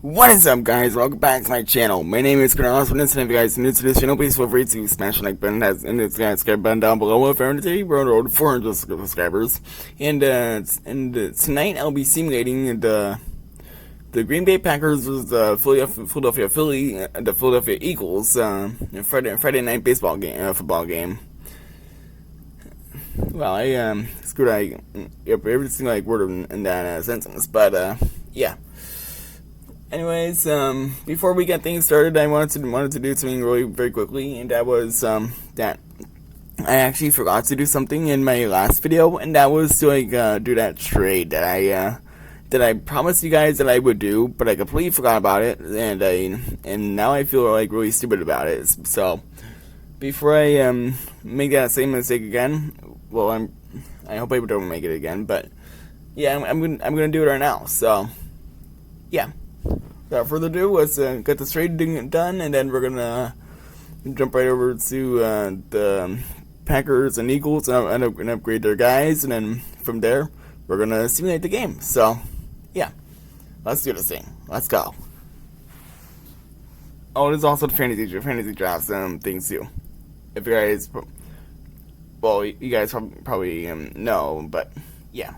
What is up, guys? Welcome back to my channel. My name is Chris. And if you guys are new to this channel, please feel free to smash the like button and the subscribe button down below. If you're on the we're on the road to 400 subscribers. And tonight I'll be simulating the Green Bay Packers versus the Philadelphia Eagles Friday night baseball game, football game. Well, I screwed every single word in that sentence, but yeah. Anyways, before we get things started, I wanted to do something really very quickly, and that was that I actually forgot to do something in my last video, and that was to do that trade that I promised you guys that I would do, but I completely forgot about it, and now I feel really stupid about it. So before I make that same mistake again, well, I hope I don't make it again, but yeah, I'm gonna do it right now. So yeah. Without further ado, let's get this trade done, and then we're gonna jump right over to the Packers and Eagles and upgrade their guys, and then from there we're gonna simulate the game. So yeah, let's do this thing. Let's go. Oh, there's also the fantasy drafts things too. If you guys, well, you guys probably know, but yeah.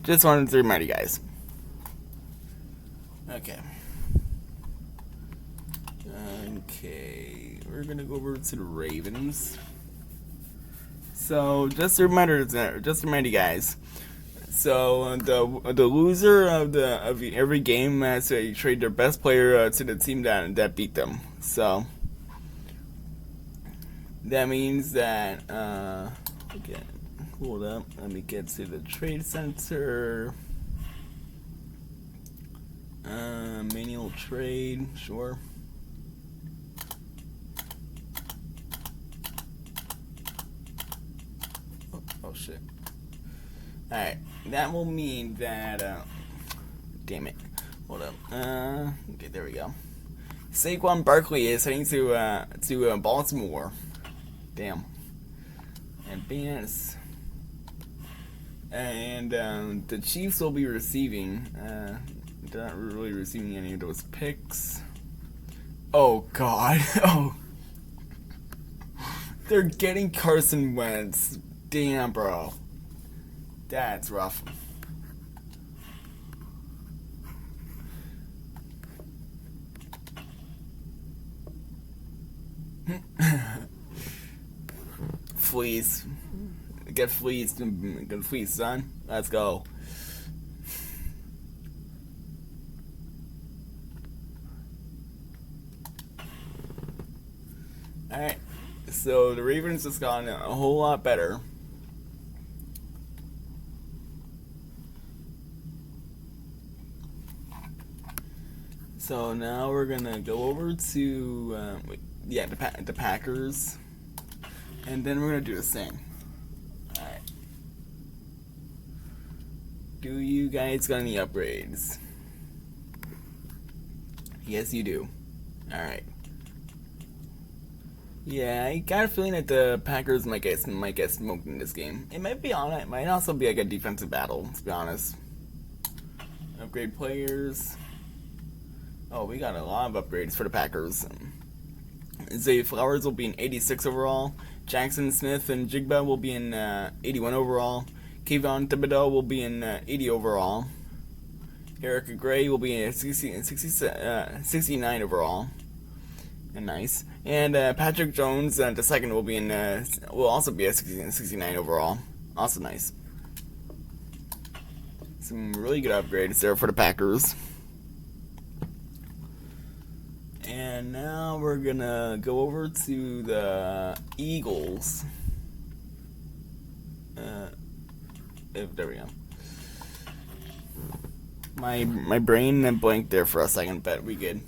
Just wanted to remind you guys. Okay, we're gonna go over to the Ravens. So just a reminder, remind you guys. So the loser of every game has to trade their best player to the team that beat them. So that means that okay. Hold up, let me get to the trade center. Manual trade, sure. Oh shit. Alright, that will mean that, damn it. Hold up. Okay, there we go. Saquon Barkley is heading to Baltimore. Damn. Advance. And the Chiefs will be receiving. They're not really receiving any of those picks. Oh God! Oh, they're getting Carson Wentz. Damn, bro, that's rough. Fleece. Get fleeced, son. Let's go. Alright, so the Ravens just gotten a whole lot better. So now we're gonna go over to the Packers, and then we're gonna do this thing. Alright. Do you guys got any upgrades? Yes, you do. Alright. Yeah, I got a feeling that the Packers might get smoked in this game. It might be on it. It might also be like a defensive battle, to be honest. Upgrade players. Oh, we got a lot of upgrades for the Packers. Zay Flowers will be in 86 overall. Jackson Smith and Jigba will be in 81 overall. Kayvon Thibodeau will be in 80 overall. Erica Gray will be in 69 overall. And nice. And Patrick Jones the second will be in will also be at 69 overall. Also nice. Some really good upgrades there for the Packers. And now we're gonna go over to the Eagles. There we go. My brain blanked there for a second, but we good.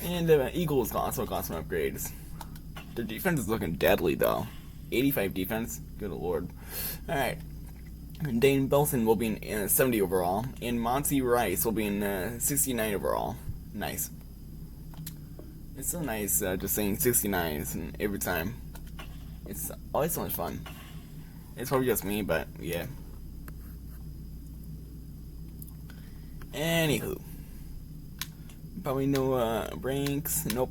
And the Eagles also got some upgrades. Their defense is looking deadly though. 85 defense. Good lord. Alright. Dane Belson will be in 70 overall. And Monty Rice will be in 69 overall. Nice. It's so nice just saying 69 every time. It's always so much fun. It's probably just me, but yeah. Anywho, probably no ranks. Nope.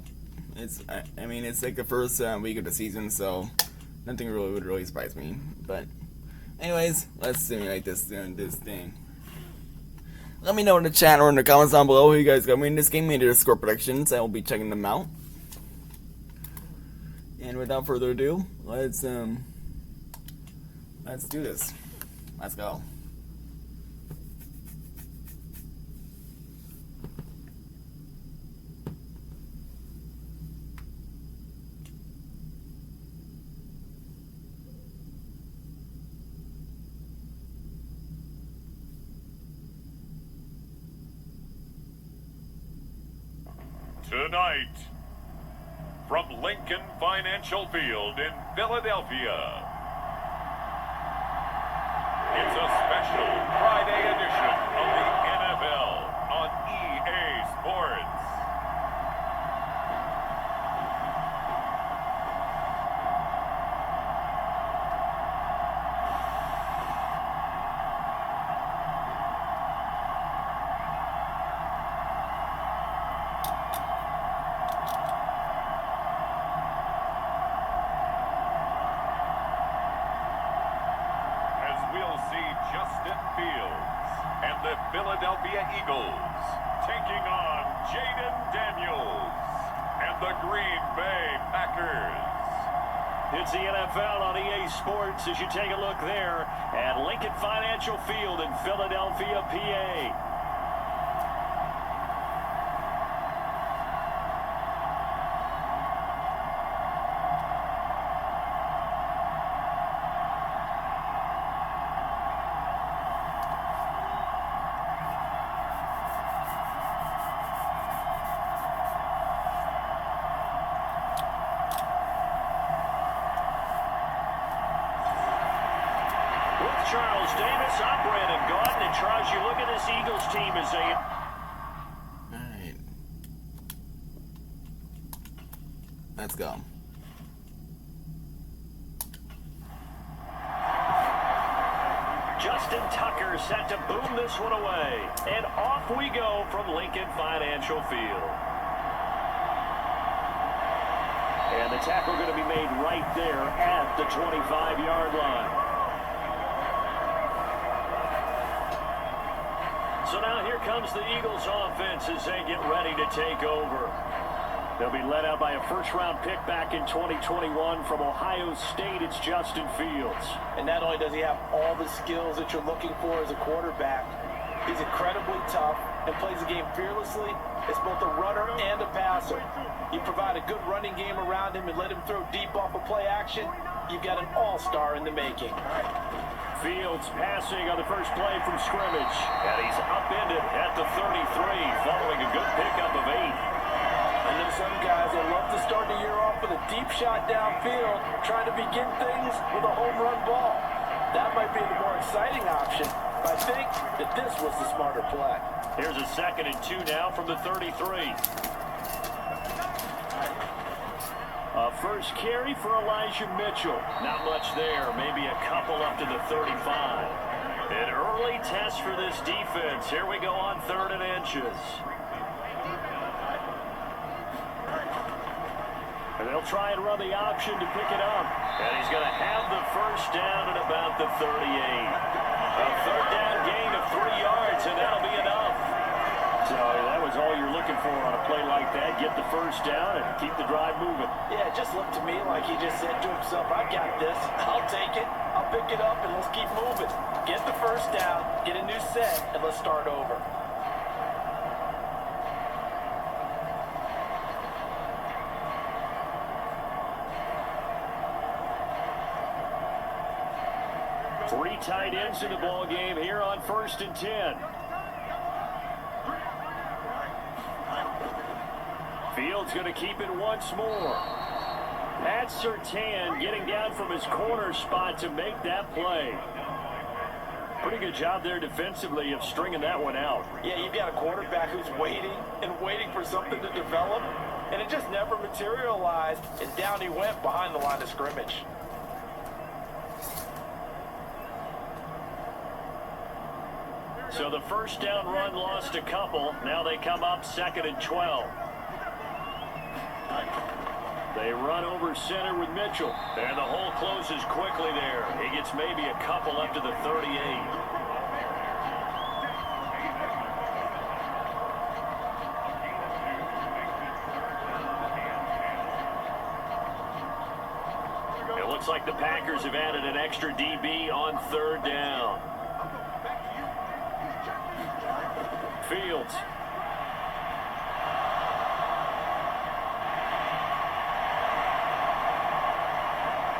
I mean, it's like the first week of the season, so nothing would really surprise me. But anyways, let's simulate this thing. Let me know in the chat or in the comments down below who you guys got me in this game. Maybe their score predictions. I will be checking them out. And without further ado, let's do this. Let's go. Tonight, from Lincoln Financial Field in Philadelphia, it's a special Friday edition of the NFL on EA Sports. Justin Fields and the Philadelphia Eagles taking on Jaden Daniels and the Green Bay Packers. It's the NFL on EA Sports as you take a look there at Lincoln Financial Field in Philadelphia, PA. Charles Davis, I'm Brandon Gaudin, and Charles, you look at this Eagles team as they... Alright. Let's go. Justin Tucker set to boom this one away. And off we go from Lincoln Financial Field. And the tackle going to be made right there at the 25-yard line. So now here comes the Eagles offense as they get ready to take over. They'll be led out by a first-round pick back in 2021 from Ohio State. It's Justin Fields. And not only does he have all the skills that you're looking for as a quarterback, he's incredibly tough and plays the game fearlessly as both a runner and a passer. You provide a good running game around him and let him throw deep off of play action, you've got an all-star in the making. Fields passing on the first play from scrimmage. And he's upended at the 33 following a good pickup of 8. And then some guys, they love to start the year off with a deep shot downfield, trying to begin things with a home run ball. That might be the more exciting option, but I think that this was the smarter play. Here's a 2nd and 2 now from the 33. First carry for Elijah Mitchell. Not much there, maybe a couple up to the 35. An early test for this defense. Here we go on 3rd and inches. And they'll try and run the option to pick it up. And he's going to have the first down at about the 38. A 3rd down gain of 3 yards, and that'll be enough. So that was all you're looking for on a play like that. Get the first down and keep the drive moving. Yeah, it just looked to me like he just said to himself, I got this. I'll take it. I'll pick it up, and let's keep moving. Get the first down, get a new set, and let's start over. Three tight ends in the ball game here on 1st and 10. Fields going to keep it once more. Pat Surtain getting down from his corner spot to make that play. Pretty good job there defensively of stringing that one out. Yeah, you've got a quarterback who's waiting and waiting for something to develop, and it just never materialized, and down he went behind the line of scrimmage. So the first down run lost a couple. Now they come up 2nd and 12. They run over center with Mitchell. And the hole closes quickly there. He gets maybe a couple up to the 38. It looks like the Packers have added an extra DB on 3rd down. Fields.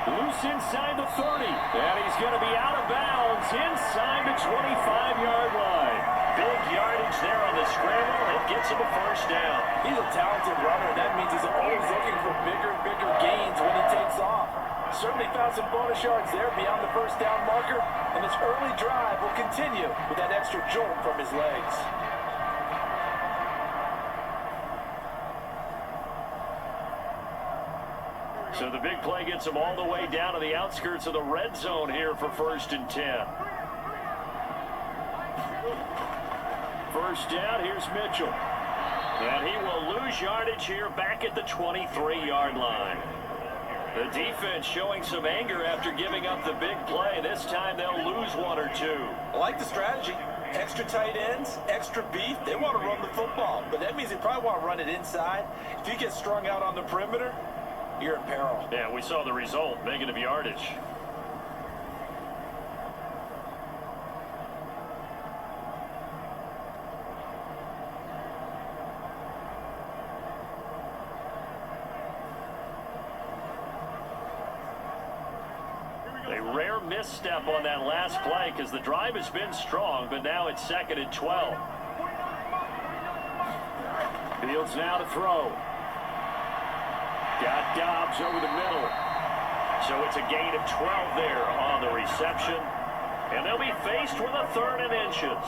Loose inside the 30. And he's going to be out of bounds inside the 25-yard line. Big yardage there on the scramble. It gets him a first down. He's a talented runner. That means he's always looking for bigger and bigger gains when he takes off. Certainly found some bonus yards there beyond the first down marker. And this early drive will continue with that extra jolt from his legs. So the big play gets him all the way down to the outskirts of the red zone here for 1st and 10. First down, here's Mitchell. And he will lose yardage here back at the 23-yard line. The defense showing some anger after giving up the big play. This time they'll lose 1 or 2. I like the strategy. Extra tight ends, extra beef. They want to run the football, but that means they probably want to run it inside. If you get strung out on the perimeter, you're in peril. Yeah, we saw the result, negative yardage. A rare misstep on that last play because the drive has been strong, but now it's 2nd and 12. Fields now to throw. Got Dobbs over the middle. So it's a gain of 12 there on the reception. And they'll be faced with a 3rd and inches.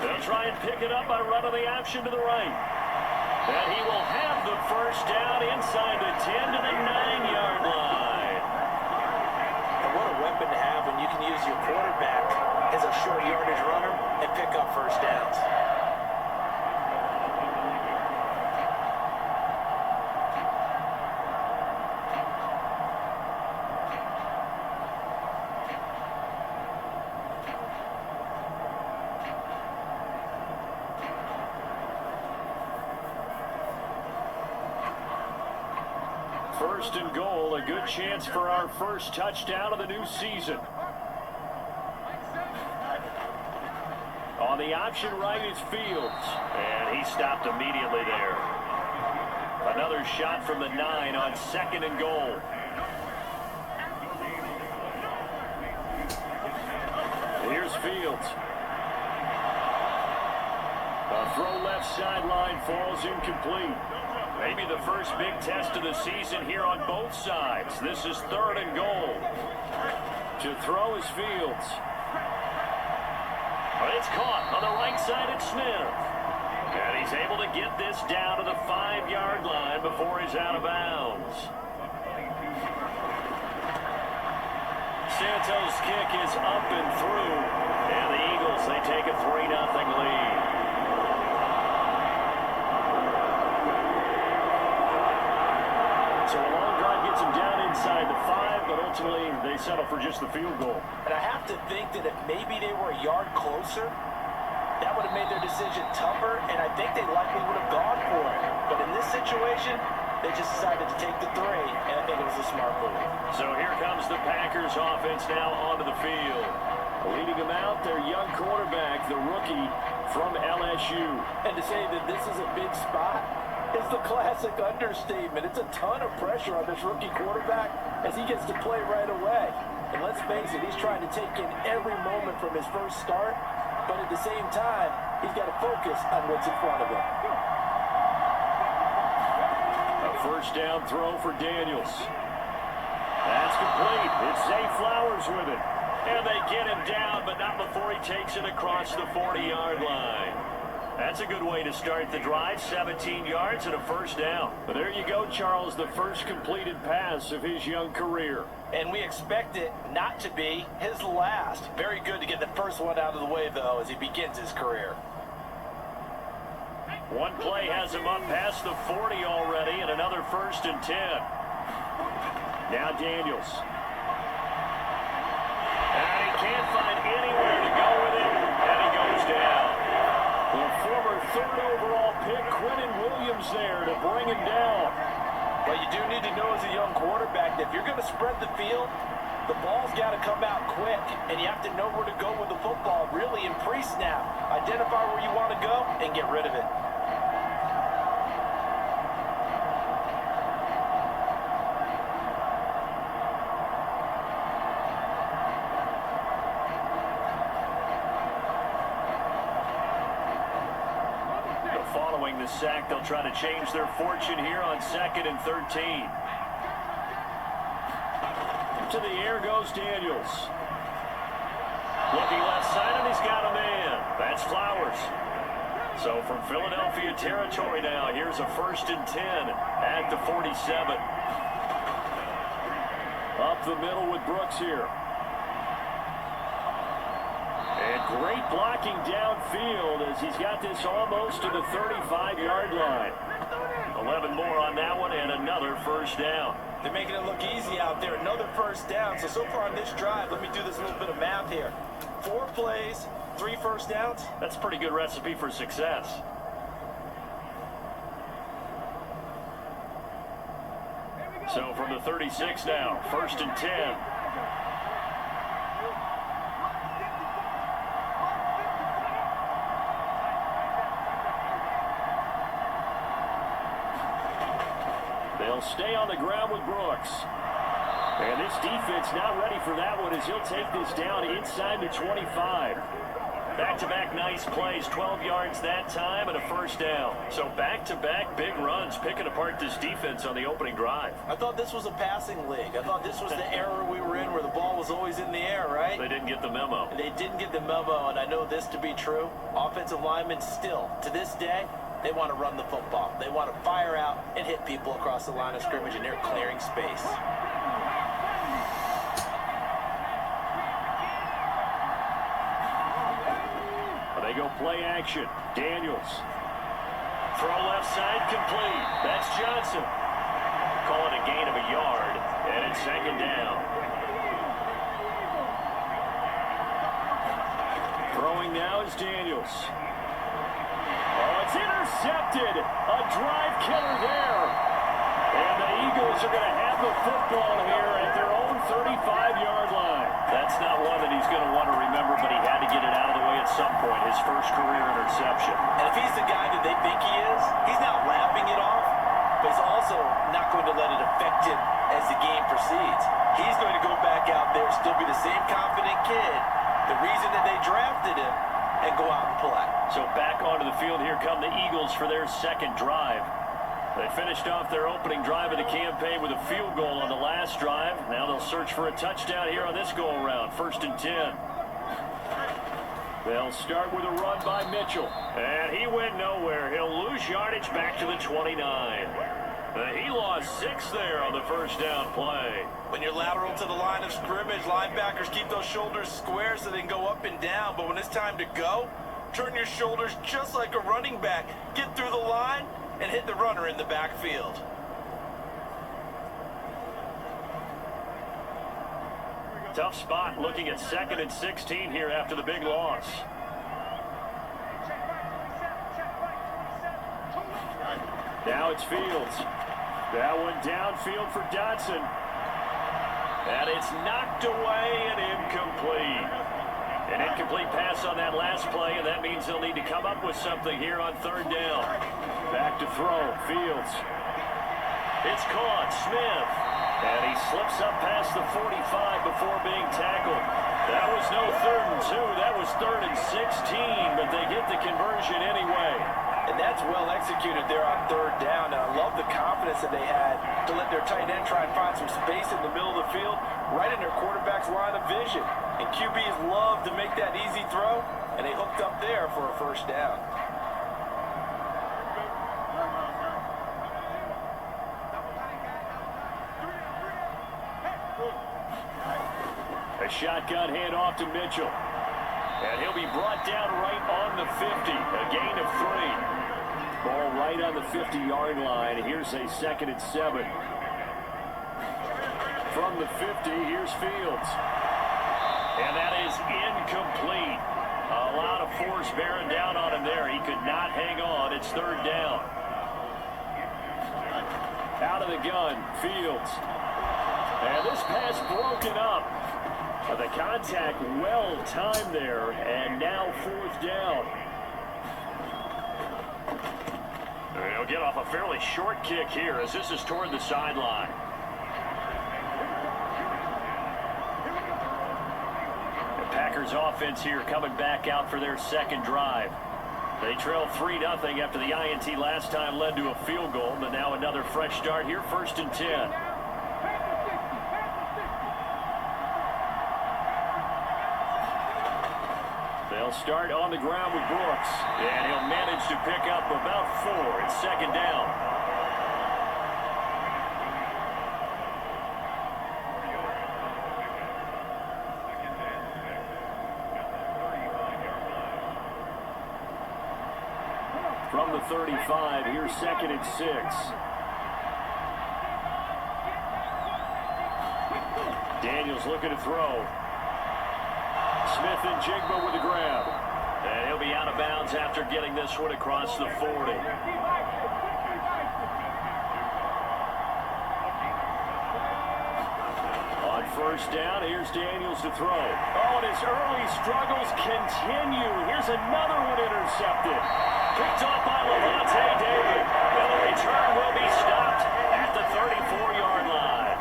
They'll try and pick it up by running the option to the right. And he will have the first down inside the 10 to the 9-yard line. And what a weapon to have when you can use your quarterback as a short yardage runner and pick up first downs. First and goal, a good chance for our first touchdown of the new season. On the option right is Fields, and he stopped immediately there. Another shot from the 9 on 2nd and goal. Here's Fields. A throw left sideline falls incomplete. Maybe the first big test of the season here on both sides. This is 3rd and goal. To throw is Fields. But it's caught on the right side at Smith. And he's able to get this down to the 5-yard line before he's out of bounds. Santos' kick is up and through. And the Eagles, they take a 3-0 lead. So a long drive gets them down inside the 5, but ultimately they settle for just the field goal. And I have to think that if maybe they were a yard closer, that would have made their decision tougher, and I think they likely would have gone for it. But in this situation, they just decided to take the 3, and I think it was a smart move. So here comes the Packers offense now onto the field. Leading them out, their young quarterback, the rookie from LSU. And to say that this is a big spot is the classic understatement. It's a ton of pressure on this rookie quarterback as he gets to play right away. And let's face it, he's trying to take in every moment from his first start, but at the same time, he's got to focus on what's in front of him. A first down throw for Daniels. That's complete. It's Zay Flowers with it. And they get him down, but not before he takes it across the 40-yard line. That's a good way to start the drive. 17 yards and a first down. But there you go, Charles, the first completed pass of his young career. And we expect it not to be his last. Very good to get the first one out of the way, though, as he begins his career. One play has him up past the 40 already, and another 1st and 10. Now Daniels. And he can't find anywhere to go with it, and he goes down. The former 3rd overall pick, Quentin Williams, there to bring him down. What you do need to know as a young quarterback, that if you're going to spread the field, the ball's got to come out quick, and you have to know where to go with the football, really, in pre-snap. Identify where you want to go and get rid of it. Following the sack, they'll try to change their fortune here on 2nd and 13. To the air goes Daniels. Looking left side, and he's got a man. That's Flowers. So from Philadelphia territory now, here's a 1st and 10 at the 47. Up the middle with Brooks here. And great blocking downfield as he's got this almost to the 35-yard line. 11 more on that one and another first down. They're making it look easy out there. Another first down. So far on this drive, let me do this little bit of math here. 4 plays, 3 first downs. That's a pretty good recipe for success. So from the 36 now, 1st and 10. They'll stay on the ground with Brooks. And this defense now ready for that one as he'll take this down inside the 25. Back-to-back nice plays, 12 yards that time and a first down. So back-to-back big runs, picking apart this defense on the opening drive. I thought this was a passing league. I thought this was the era we were in where the ball was always in the air, right? They didn't get the memo. They didn't get the memo, and I know this to be true. Offensive linemen still, to this day, they want to run the football. They want to fire out and hit people across the line of scrimmage, and they're clearing space. They go play action. Daniels. Throw left side complete. That's Johnson. Call it a gain of a yard, and it's 2nd down. Throwing now is Daniels. Oh, it's intercepted. A drive killer there. And the Eagles are going to have the football here at their own 35-yard line. That's not one that he's going to want to remember, but he had to get it out of the way at some point. His first career interception. And if he's the guy that they think he is, he's not laughing it off, but he's also not going to let it affect him as the game proceeds. He's going to go back out there, still be the same confident kid, the reason that they drafted him, and go out and play. So back onto the field, here come the Eagles for their 2nd drive. They finished off their opening drive of the campaign with a field goal on the last drive. Now they'll search for a touchdown here on this go-around. 1st and 10. They'll start with a run by Mitchell. And he went nowhere. He'll lose yardage back to the 29. He lost 6 there on the first down play. When you're lateral to the line of scrimmage, linebackers keep those shoulders square so they can go up and down. But when it's time to go, turn your shoulders just like a running back. Get through the line and hit the runner in the backfield. Tough spot looking at 2nd and 16 here after the big loss. Now it's Fields. That one downfield for Dotson. And it's knocked away and incomplete. An incomplete pass on that last play, and that means they'll need to come up with something here on 3rd down. Back to throw. Fields. It's caught. Smith. And he slips up past the 45 before being tackled. That was no 3rd and 2. That was 3rd and 16, but they get the conversion anyway. And that's well executed there on 3rd down. And I love the confidence that they had to let their tight end try and find some space in the middle of the field, right in their quarterback's line of vision. And QBs love to make that easy throw, and they hooked up there for a first down. A shotgun handoff to Mitchell. And he'll be brought down right on the 50. A gain of 3. Ball right on the 50-yard line. Here's a 2nd and 7. From the 50, here's Fields. And that is incomplete. A lot of force bearing down on him there. He could not hang on. It's 3rd down. Out of the gun, Fields. And this pass broken up. The contact well timed there, and now 4th down. He'll get off a fairly short kick here as this is toward the sideline. The Packers offense here coming back out for their 2nd drive. They trailed 3-0 after the INT last time led to a field goal, but now another fresh start here, 1st and 10. They'll start on the ground with Brooks, and he'll manage to pick up about 4. It's 2nd down. From the 35, here's 2nd and 6. Daniels looking to throw. Smith and Jigba with the grab. And he'll be out of bounds after getting this one across the 40. On 1st down, here's Daniels to throw. Oh, and his early struggles continue. Here's another one intercepted. Picked off by Levante David. And the return will be stopped at the 34-yard line.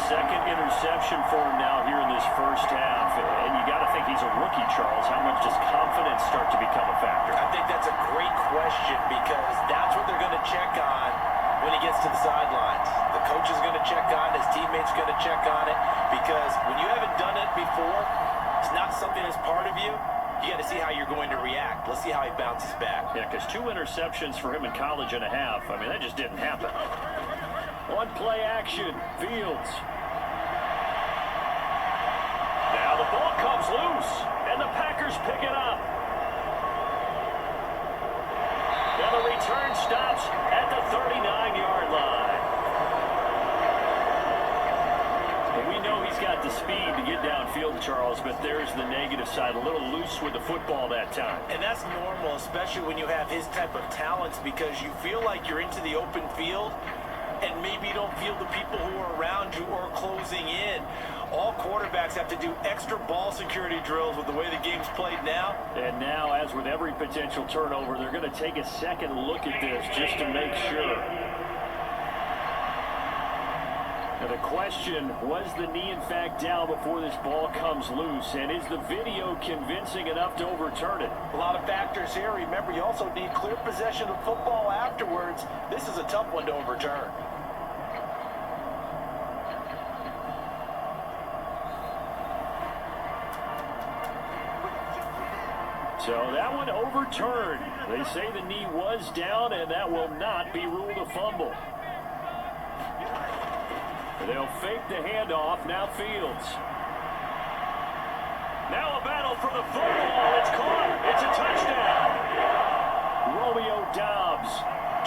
2nd interception for him now here in this 1st half. And you got to think he's a rookie, Charles. How much does confidence start to become a factor? I think that's a great question because that's what they're going to check on when he gets to the sidelines. The coach is going to check on it. His teammates going to check on it because when you haven't done it before, it's not something that's part of you. You got to see how you're going to react. Let's see how he bounces back. Yeah, because 2 interceptions for him in college and a half. I mean, that just didn't happen. On play action, Fields. Now the ball comes loose, and the Packers pick it up. Now the return stops at the 39-yard line. And we know he's got the speed to get downfield, Charles, but there's the negative side. A little loose with the football that time. And that's normal, especially when you have his type of talents, because you feel like you're into the open field, and maybe you don't feel the people who are around you or closing in. All quarterbacks have to do extra ball security drills with the way the game's played now. And now, as with every potential turnover, they're going to take a second look at this just to make sure. Now the question, was the knee in fact down before this ball comes loose? And is the video convincing enough to overturn it? A lot of factors here. Remember, you also need clear possession of football afterwards. This is a tough one to overturn. So that one overturned. They say the knee was down, and that will not be ruled a fumble. They'll fake the handoff. Now Fields. Now a battle for the football. It's caught. It's a touchdown. Romeo Doubs,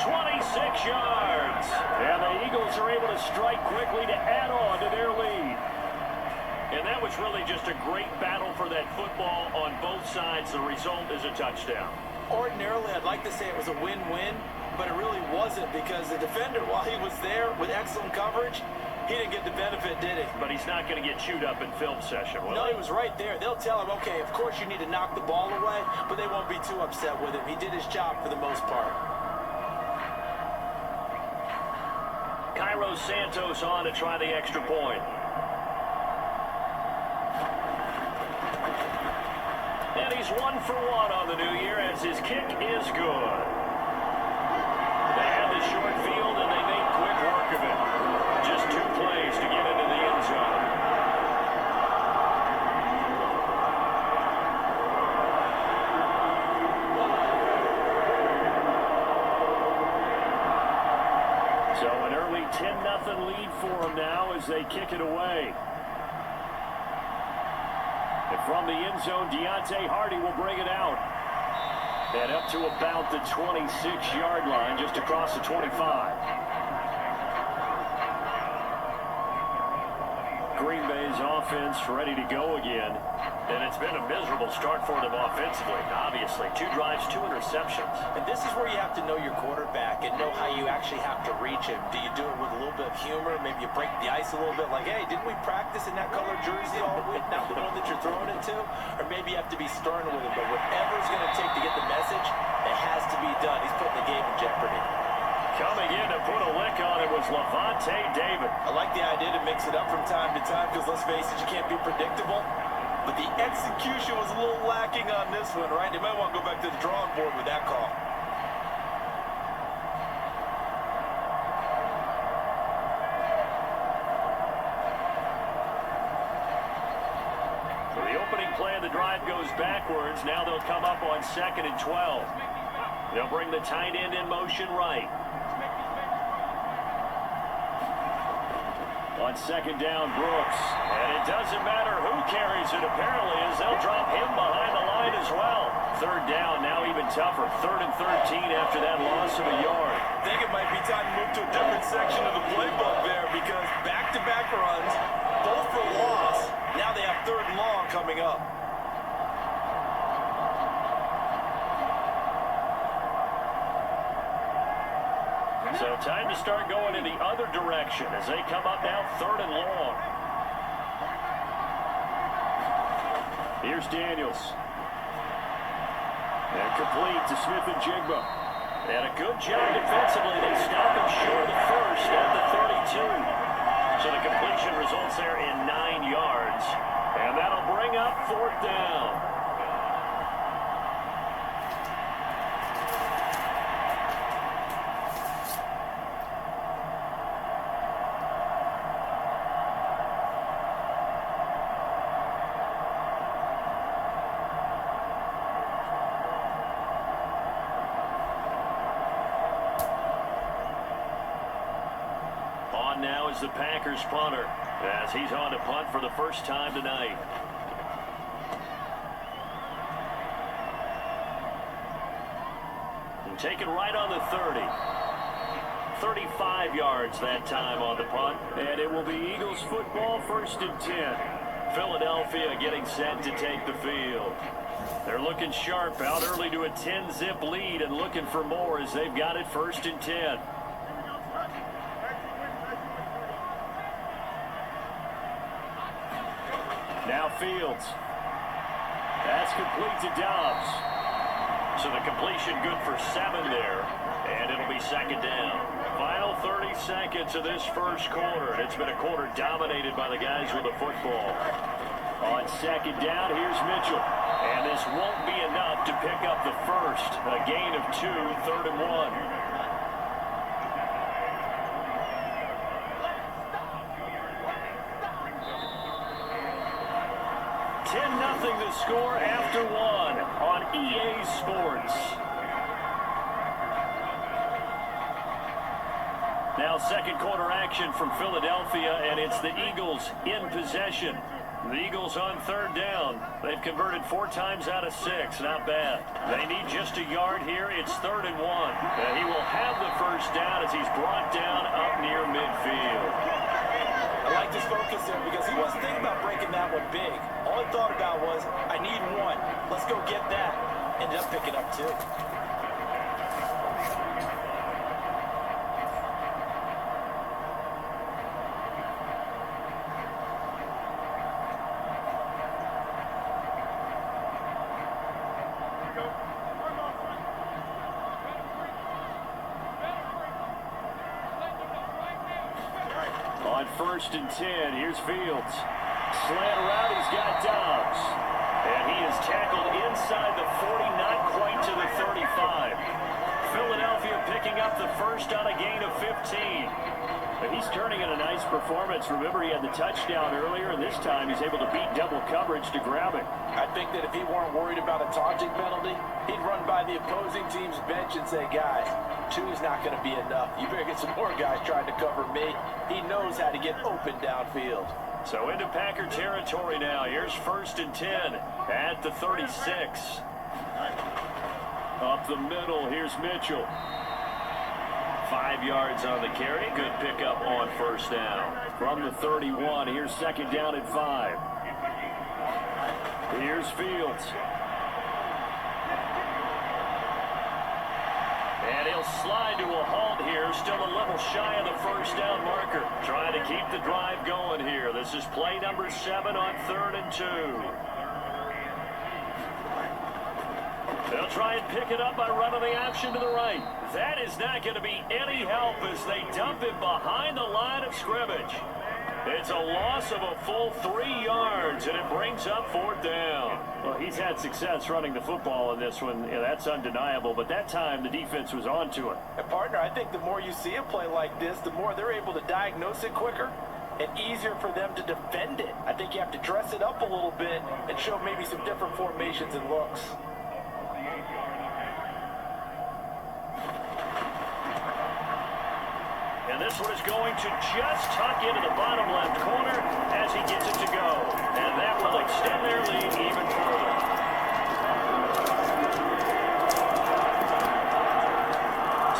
26 yards. And the Eagles are able to strike quickly to add on to their lead. And that was really just a great battle for that football on both sides. The result is a touchdown. Ordinarily, I'd like to say it was a win-win, but it really wasn't because the defender, while he was there with excellent coverage, he didn't get the benefit, did he? But he's not going to get chewed up in film session, will No, he? he was right there. They'll tell him, okay, of course you need to knock the ball away, but they won't be too upset with him. He did his job for the most part. Cairo Santos on to try the extra point. And he's 1 for 1 on the new year as his kick is good. They had the short field and they made quick work of it. Just 2 plays to get into the end zone. So an early 10-0 lead for him now. now as they kick it away. And from the end zone, Deontay Hardy will bring it out. And up to about the 26-yard line, just across the 25. Green Bay's offense ready to go again. And it's been a miserable start for them offensively, obviously. 2 drives, 2 interceptions. And this is where you have to know your quarterback and know how you actually have to reach him. Do you do it with a little bit of humor? Maybe you break the ice a little bit, like, hey, didn't we practice in that colored jersey all week, not the one that you're throwing it to? Or maybe you have to be stern with him. But whatever it's going to take to get the message, it has to be done. He's putting the game in jeopardy. Coming in to put a lick on it was Levante David. I like the idea to mix it up from time to time because, let's face it, you can't be predictable. But the execution was a little lacking on this one, right? They might want to go back to the drawing board with that call. So the opening play of the drive goes backwards. Now they'll come up on 2nd and 12. They'll bring the tight end in motion right. On 2nd down, Brooks. And it doesn't matter who carries it, apparently, as they'll drop him behind the line as well. 3rd down, now even tougher. 3rd and 13 after that loss of a yard. I think it might be time to move to a different section of the playbook there because back-to-back runs, both for loss. Now they have 3rd and long coming up. So time to start going in the other direction as they come up now 3rd and long. Here's Daniels. And complete to Smith and Jigba. And a good job defensively. They stop him short of the first at the 32. So the completion results there in 9 yards. And that'll bring up 4th down. Now is the Packers punter as he's on to punt for the first time tonight. And taken right on the 30. 35 yards that time on the punt. And it will be Eagles football, 1st and 10. Philadelphia getting set to take the field. They're looking sharp out early to a 10-zip lead and looking for more as they've got it 1st and 10. Now Fields. That's complete to Dobbs. So the completion good for 7 there, and it'll be 2nd down. Final 30 seconds of this first quarter, and it's been a quarter dominated by the guys with the football. On 2nd down, here's Mitchell. And this won't be enough to pick up the first. A gain of 2, 3rd and 1. 10-0 the score after 1 on EA Sports. Now 2nd quarter action from Philadelphia, and it's the Eagles in possession. The Eagles on 3rd down. They've converted 4 times out of 6. Not bad. They need just a yard here. It's 3rd and 1. He will have the first down as he's brought down up near midfield. I like his focus there because he wasn't thinking about breaking that one big. All he thought about was, I need 1. Let's go get that. Ended up picking up 2. On 1st and 10, here's Fields. Slant around, he's got Dobbs. And he is tackled inside the 40, not quite to the 35. Philadelphia picking up the first on a gain of 15. But he's turning in a nice performance. Remember, he had the touchdown earlier, and this time he's able to beat double coverage to grab it. I think that if he weren't worried about a taunting penalty, he'd run by the opposing team's bench and say, guys, 2 is not going to be enough. You better get some more guys trying to cover me. He knows how to get open downfield. So into Packer territory now. Here's 1st and 10 at the 36. Up the middle, here's Mitchell. 5 yards on the carry. Good pickup on 1st down. From the 31, here's 2nd down and 5. Here's Fields. And he'll slide to a halt here. Still a little shy of the 1st down marker. Trying to keep the drive going here. This is play number 7 on 3rd and 2. They'll try and pick it up by running the option to the right. That is not going to be any help as they dump it behind the line of scrimmage. It's a loss of a full 3 yards, and it brings up 4th down. Well, he's had success running the football in this one. Yeah, that's undeniable, but that time the defense was on to it. And partner, I think the more you see a play like this, the more they're able to diagnose it quicker and easier for them to defend it. I think you have to dress it up a little bit and show maybe some different formations and looks. And this one is going to just tuck into the bottom left corner as he gets it to go. And that will extend their lead even further.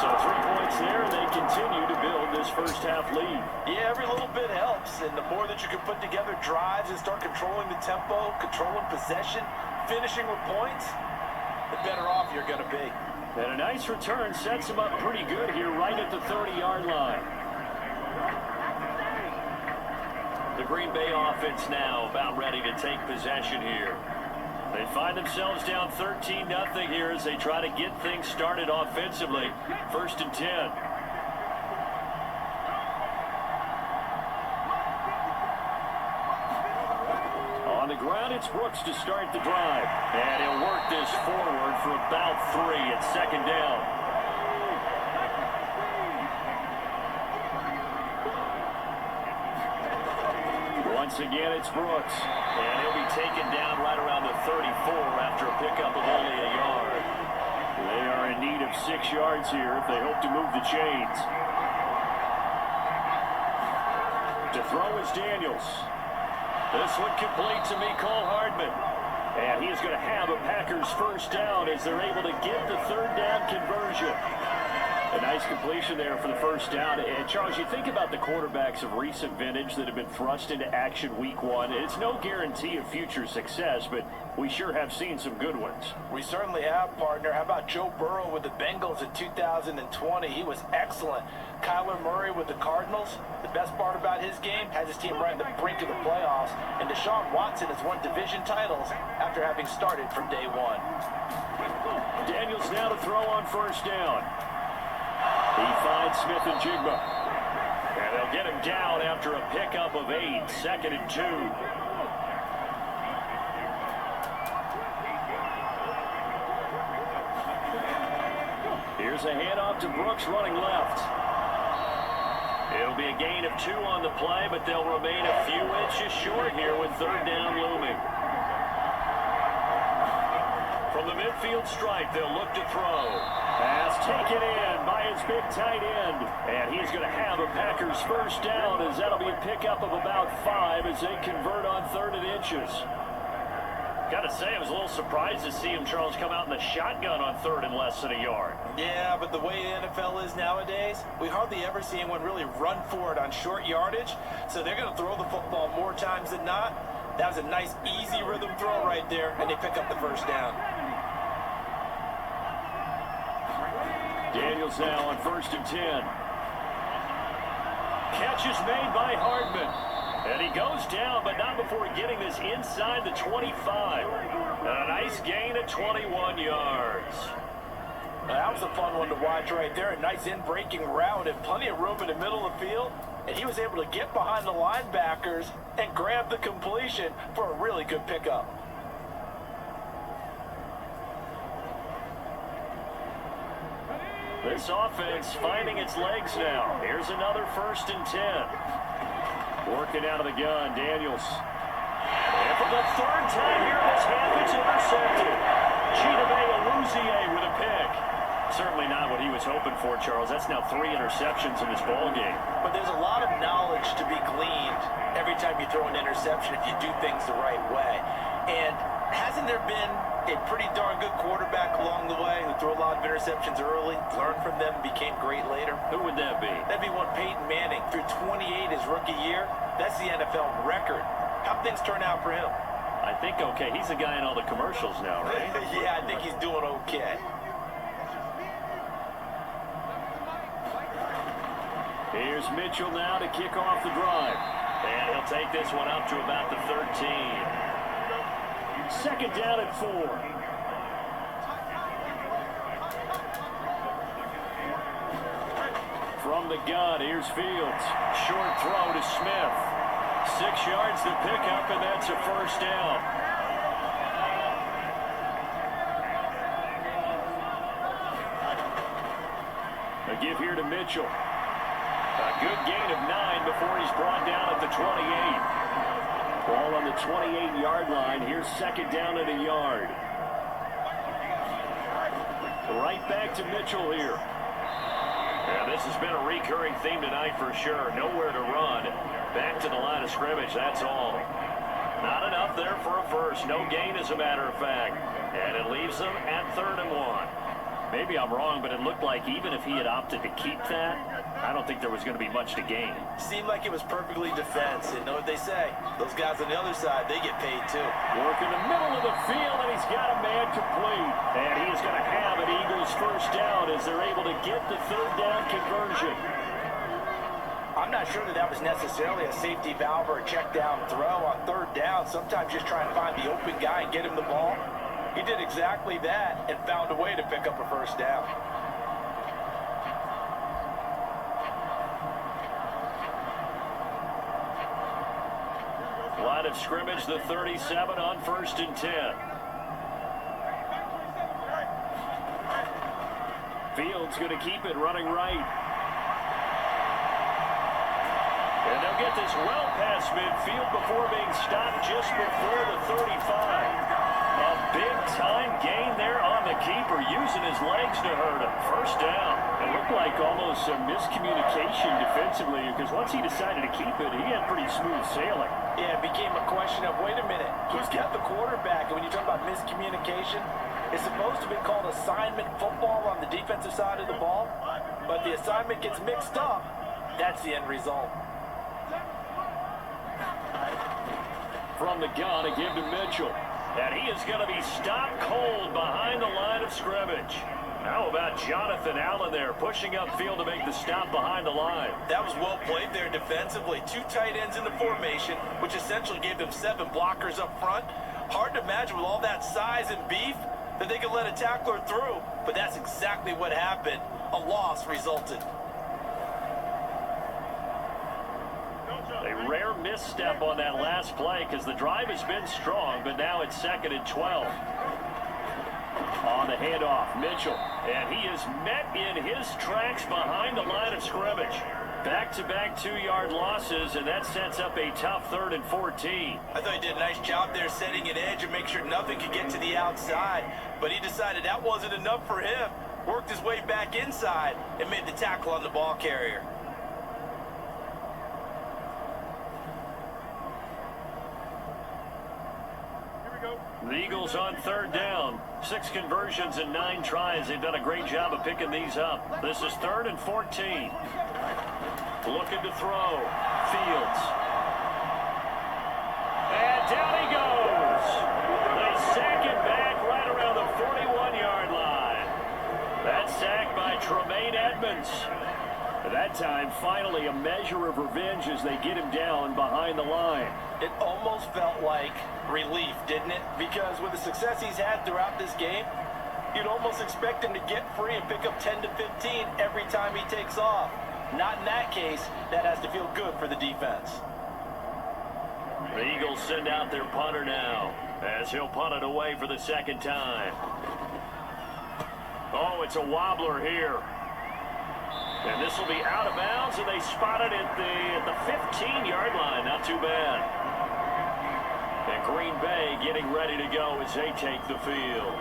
So 3 points there, and they continue to build this first half lead. Yeah, every little bit helps, and the more that you can put together drives and start controlling the tempo, controlling possession, finishing with points, the better off you're going to be. And a nice return sets him up pretty good here right at the 30-yard line. The Green Bay offense now about ready to take possession here. They find themselves down 13-0 here as they try to get things started offensively. 1st and 10. On the ground, it's Brooks to start the drive. And he'll work this forward for about 3 at 2nd down. Once again, it's Brooks. And he'll be taken down right around the 34 after a pickup of only a yard. They are in need of 6 yards here if they hope to move the chains. To throw is Daniels. This one complete to Mecole Hardman. And he's going to have a Packers 1st down as they're able to get the 3rd down conversion. A nice completion there for the 1st down. And Charles, you think about the quarterbacks of recent vintage that have been thrust into action week 1. It's no guarantee of future success, but we sure have seen some good ones. We certainly have, partner. How about Joe Burrow with the Bengals in 2020? He was excellent. Kyler Murray with the Cardinals. The best part about his game, has his team right on the brink of the playoffs. And Deshaun Watson has won division titles after having started from day 1. Daniels now to throw on 1st down. He finds Smith and Jigba. And they'll get him down after a pickup of 8, 2nd and 2. Here's a handoff to Brooks running left. It'll be a gain of 2 on the play, but they'll remain a few inches short here with 3rd down looming. From the midfield stripe, they'll look to throw. Pass taken in by his big tight end. And he's going to have a Packers 1st down as that'll be a pickup of about 5 as they convert on 3rd and inches. Gotta say, I was a little surprised to see him, Charles, come out in the shotgun on 3rd and less than a yard. Yeah, but the way the NFL is nowadays, we hardly ever see anyone really run for it on short yardage. So they're going to throw the football more times than not. That was a nice, easy rhythm throw right there, and they pick up the 1st down. Daniels now on 1st and 10. Catch is made by Hardman. And he goes down, but not before getting this inside the 25. And a nice gain of 21 yards. That was a fun one to watch right there. A nice in-breaking route and plenty of room in the middle of the field. And he was able to get behind the linebackers and grab the completion for a really good pickup. This offense finding its legs now. Here's another 1st and 10. Working out of the gun, Daniels. And for the 3rd time here in this half, it's intercepted. Chidobe Awuzie with a pick. Certainly not what he was hoping for, Charles. That's now 3 interceptions in this ball game. But there's a lot of knowledge to be gleaned every time you throw an interception if you do things the right way. And hasn't there been a pretty darn good quarterback along the way who threw a lot of interceptions early, learned from them, became great later? Who would that be? That'd be one Peyton Manning. Through 28 his rookie year. That's the NFL record. How'd things turn out for him? I think okay. He's the guy in all the commercials now, right? Yeah, I think he's doing okay. Here's Mitchell now to kick off the drive. And he'll take this one up to about the 13. Second down at 4. From the gun, here's Fields. Short throw to Smith. 6 yards to pick up, and that's a first down. A give here to Mitchell. A good gain of 9 before he's brought down at the 28. Ball on the 28-yard line. Here's second down and a yard. Right back to Mitchell here. Yeah, this has been a recurring theme tonight for sure. Nowhere to run. Back to the line of scrimmage, that's all. Not enough there for a first. No gain, as a matter of fact. And it leaves them at 3rd and 1. Maybe I'm wrong, but it looked like even if he had opted to keep that, I don't think there was going to be much to gain. Seemed like it was perfectly defense. And know what they say? Those guys on the other side, they get paid too. Work in the middle of the field, and he's got a man complete. And he is going to have an Eagles first down as they're able to get the 3rd down conversion. I'm not sure that was necessarily a safety valve or a check down throw on 3rd down. Sometimes just try and find the open guy and get him the ball. He did exactly that and found a way to pick up a first down. Line of scrimmage, the 37 on 1st and 10. Fields going to keep it running right. And they'll get this well past midfield before being stopped just before the 35. A big-time gain there on the keeper, using his legs to hurt him. First down. It looked like almost a miscommunication defensively, because once he decided to keep it, he had pretty smooth sailing. Yeah, it became a question of, wait a minute, who's got the quarterback? And when you talk about miscommunication, it's supposed to be called assignment football on the defensive side of the ball, but the assignment gets mixed up. That's the end result. From the gun, a give to Mitchell. And he is going to be stopped cold behind the line of scrimmage. How about Jonathan Allen there, pushing upfield to make the stop behind the line? That was well played there defensively. 2 tight ends in the formation, which essentially gave them 7 blockers up front. Hard to imagine with all that size and beef that they could let a tackler through. But that's exactly what happened. A loss resulted. A rare misstep on that last play because the drive has been strong, but now it's 2nd and 12. On the handoff, Mitchell, and he is met in his tracks behind the line of scrimmage. Back-to-back 2-yard losses, and that sets up a tough 3rd and 14. I thought he did a nice job there setting an edge and make sure nothing could get to the outside, but he decided that wasn't enough for him. Worked his way back inside and made the tackle on the ball carrier. The Eagles on 3rd down. 6 conversions and 9 tries. They've done a great job of picking these up. This is 3rd and 14. Looking to throw. Fields. And down he goes. They sack him back right around the 41-yard line. That sack by Tremaine Edmonds. That time, finally, a measure of revenge as they get him down behind the line. It almost felt like relief, didn't it? Because with the success he's had throughout this game, you'd almost expect him to get free and pick up 10 to 15 every time he takes off. Not in that case. That has to feel good for the defense. The Eagles send out their punter now as he'll punt it away for the 2nd time. Oh, it's a wobbler here. And this will be out of bounds, and they spot it at the 15-yard line. Not too bad. And Green Bay getting ready to go as they take the field.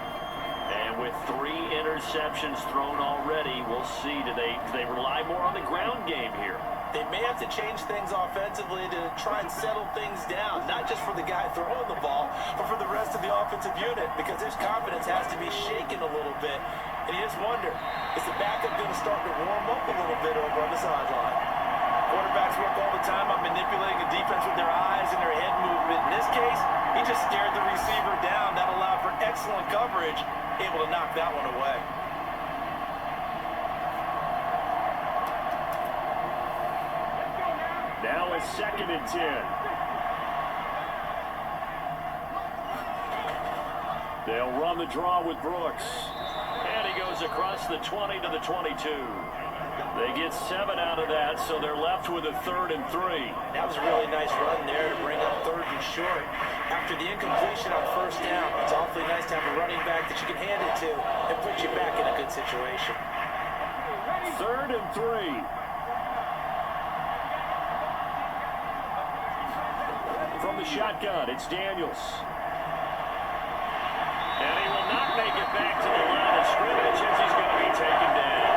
And with 3 interceptions thrown already, we'll see. Do they rely more on the ground game here? They may have to change things offensively to try and settle things down, not just for the guy throwing the ball, but for the rest of the offensive unit, because his confidence has to be shaken a little bit. And you just wonder, is the backup going to start to warm up a little bit over on the sideline? Quarterbacks work all the time on manipulating the defense with their eyes and their head movement. In this case, he just stared the receiver down. That allowed for excellent coverage, able to knock that one away. Now it's 2nd and 10. They'll run the draw with Brooks. And he goes across the 20 to the 22. They get 7 out of that, so they're left with a 3rd and 3. That was a really nice run there to bring up 3rd and short. After the incompletion on 1st down, it's awfully nice to have a running back that you can hand it to and put you back in a good situation. 3rd and 3. From the shotgun, it's Daniels. And he will not make it back to the line of scrimmage as he's going to be taken down.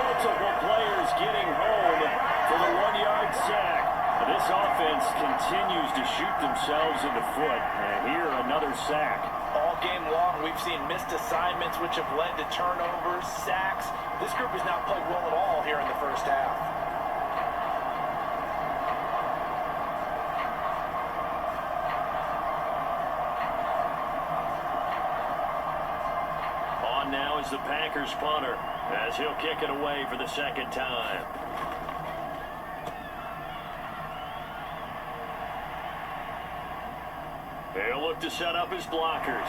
Multiple players getting home for the 1-yard sack. This offense continues to shoot themselves in the foot. And here, another sack. All game long, we've seen missed assignments which have led to turnovers, sacks. This group has not played well at all here in the 1st half. Now is the Packers punter as he'll kick it away for the 2nd time. He'll look to set up his blockers.